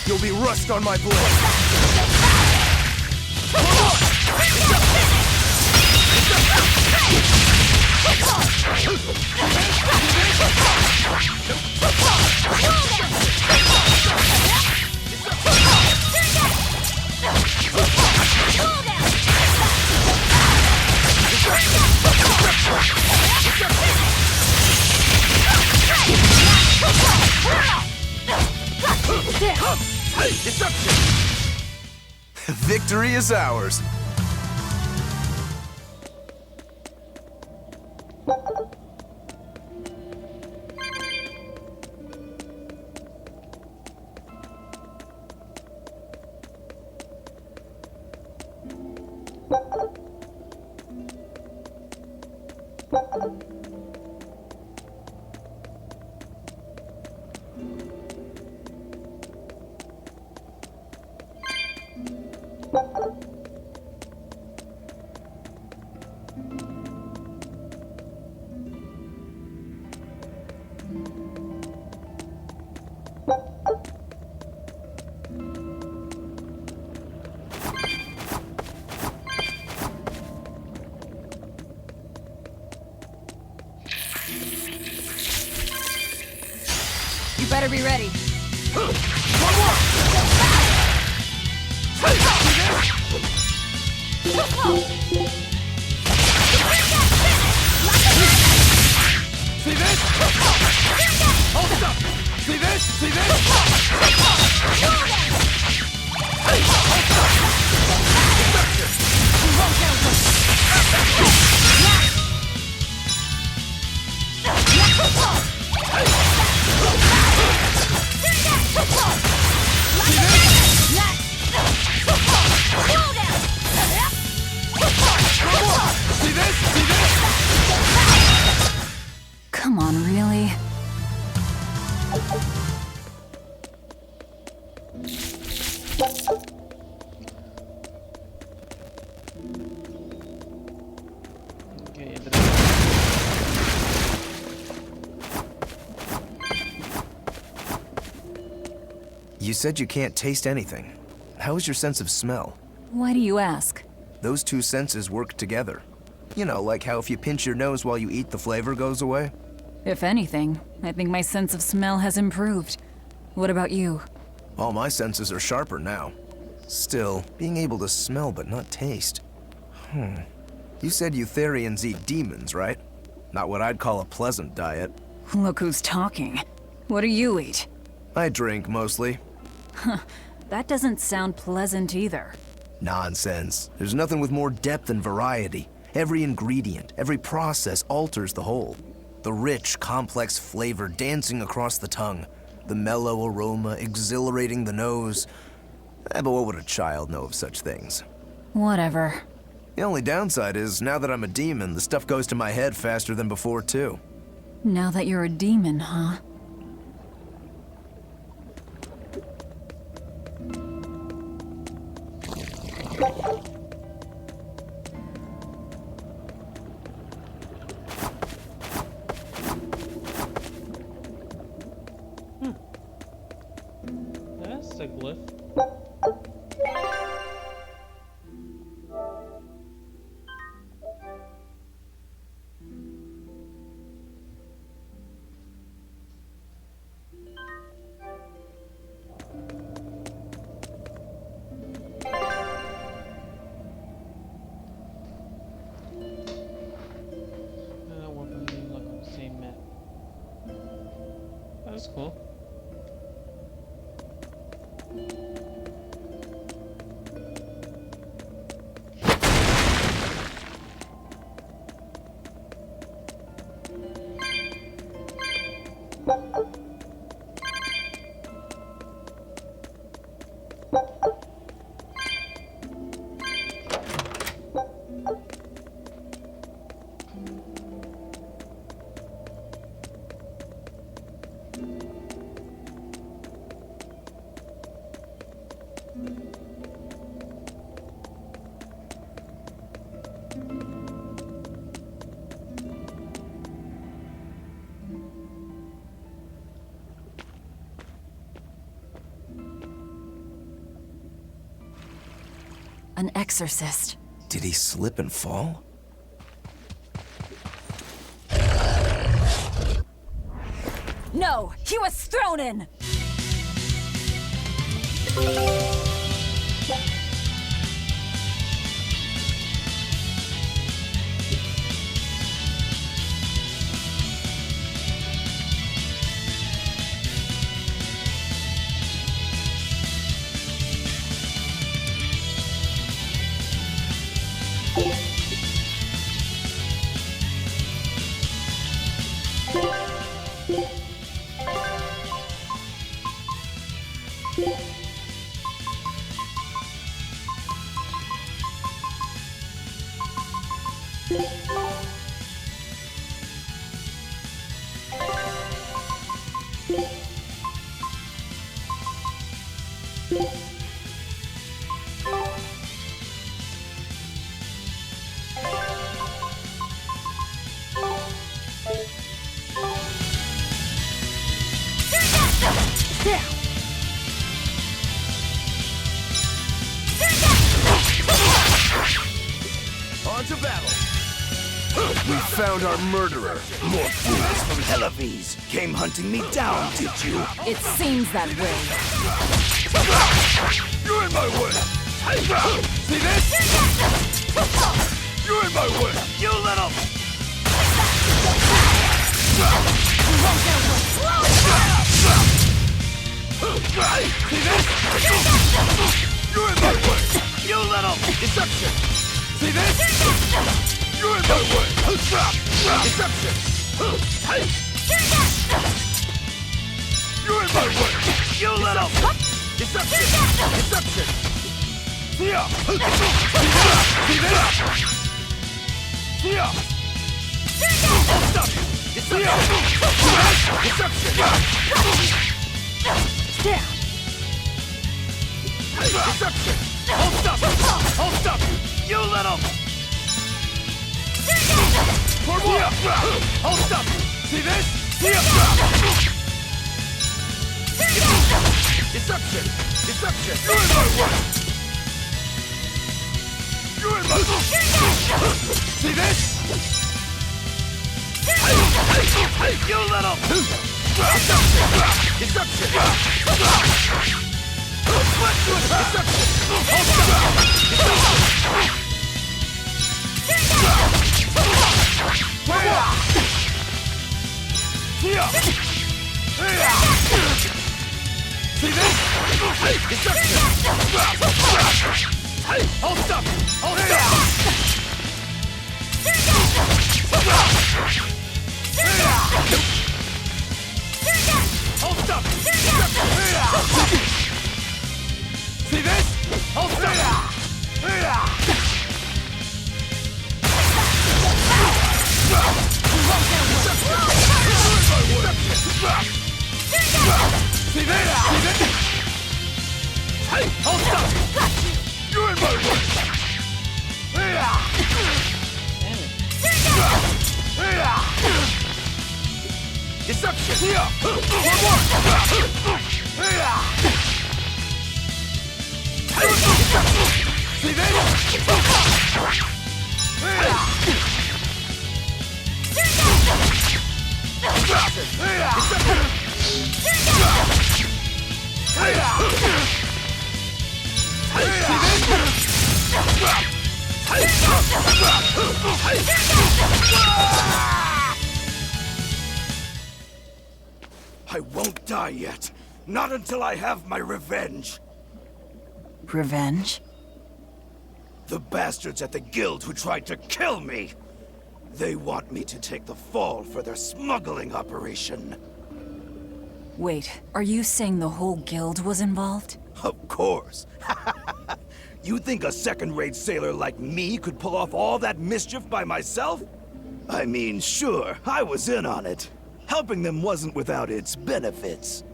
You'll be rust on my blade! Victory is ours! You better be ready. You said you can't taste anything. How is your sense of smell? Why do you ask? Those two senses work together. You know, like how if you pinch your nose while you eat, the flavor goes away? If anything, I think my sense of smell has improved. What about you? All my senses are sharper now. Still, being able to smell but not taste. You said Eutherians eat demons, right? Not what I'd call a pleasant diet. Look who's talking. What do you eat? I drink, mostly. That doesn't sound pleasant either. Nonsense. There's nothing with more depth and variety. Every ingredient, every process alters the whole. The rich, complex flavor dancing across the tongue. The mellow aroma exhilarating the nose. But what would a child know of such things? Whatever. The only downside is, now that I'm a demon, the stuff goes to my head faster than before, too. Now that you're a demon, huh? That's a glyph. We're playing like on the same map. That's cool. An exorcist. Did he slip and fall? No! He was thrown in! On to battle! We found our murderer. More fools from Helavis came hunting me down, did you? It seems that way. You're in my way! See this? You're in my way! You little... See this? You're in my way! You little... Deception! See this? You're in my way! Deception! You're in my way! You little... Deception! Deception! Yeah! See this? Yeah! I'll stop you! Deception! Deception! Deception! I'll stop you! I'll stop you! You little... For what? I'll stop you! See this? Deception! Deception! Deception! You're in my way! You're in my way! See this? Hey, you little... Deception! Deception! Let's do it! Deception! Hold up! See this? Hey, deception! Hey, hold up! Hold up! Hold up! See this? Hold up! See this? Hey, hold up! You're in my way! Deception! One more! See this? I won't die yet. Not until I have my revenge. Revenge? The bastards at the guild who tried to kill me. They want me to take the fall for their smuggling operation. Wait, are you saying the whole guild was involved? Of course. You think a second-rate sailor like me could pull off all that mischief by myself? I mean, sure, I was in on it. Helping them wasn't without its benefits.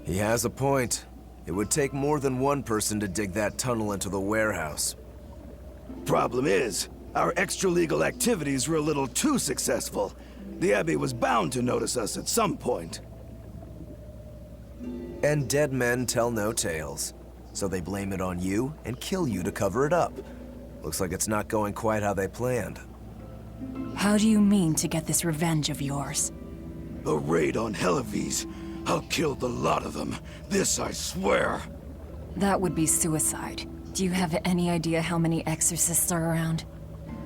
He has a point. It would take more than one person to dig that tunnel into the warehouse. Problem is, our extra-legal activities were a little too successful. The Abbey was bound to notice us at some point. And dead men tell no tales. So they blame it on you and kill you to cover it up. Looks like it's not going quite how they planned. How do you mean to get this revenge of yours? A raid on Helives. I'll kill the lot of them. This I swear. That would be suicide. Do you have any idea how many exorcists are around?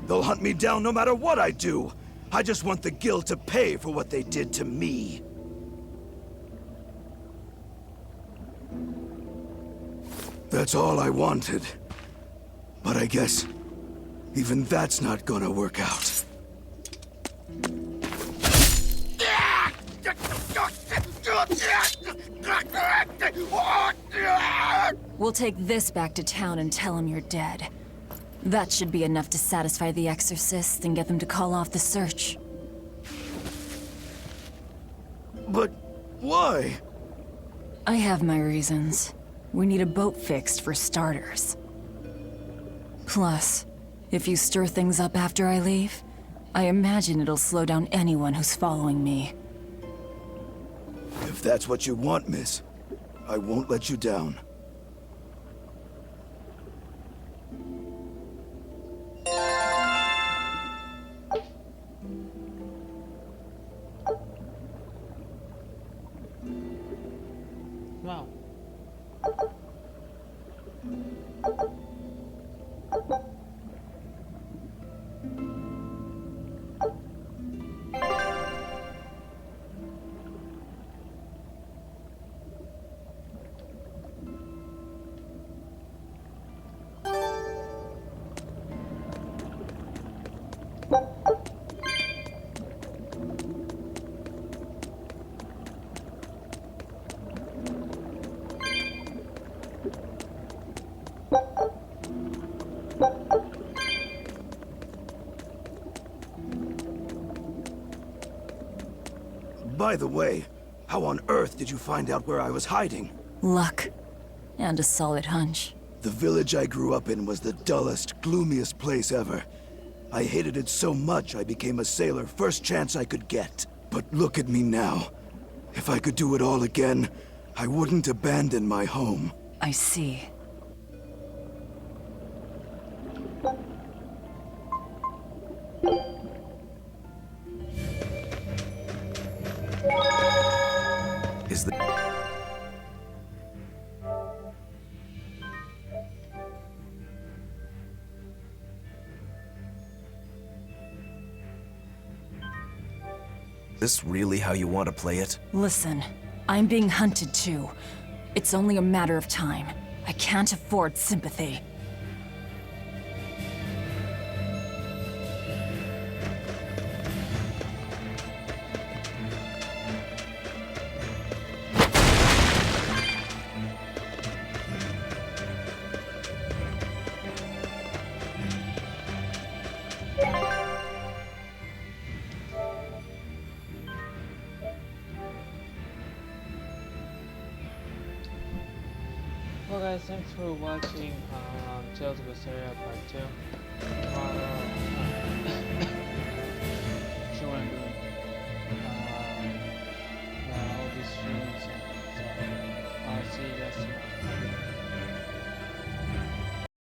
They'll hunt me down no matter what I do. I just want the guild to pay for what they did to me. That's all I wanted. But I guess even that's not gonna work out. We'll take this back to town and tell him you're dead. That should be enough to satisfy the exorcists and get them to call off the search. But why? I have my reasons. We need a boat fixed for starters. Plus, if you stir things up after I leave, I imagine it'll slow down anyone who's following me. If that's what you want, miss, I won't let you down. Wow. By the way, how on earth did you find out where I was hiding? Luck. And a solid hunch. The village I grew up in was the dullest, gloomiest place ever. I hated it so much I became a sailor first chance I could get. But look at me now. If I could do it all again, I wouldn't abandon my home. I see. Is the... This really how you want to play it? Listen, I'm being hunted too. It's only a matter of time. I can't afford sympathy. Well guys, thanks for watching Tales of Beseria Part 2.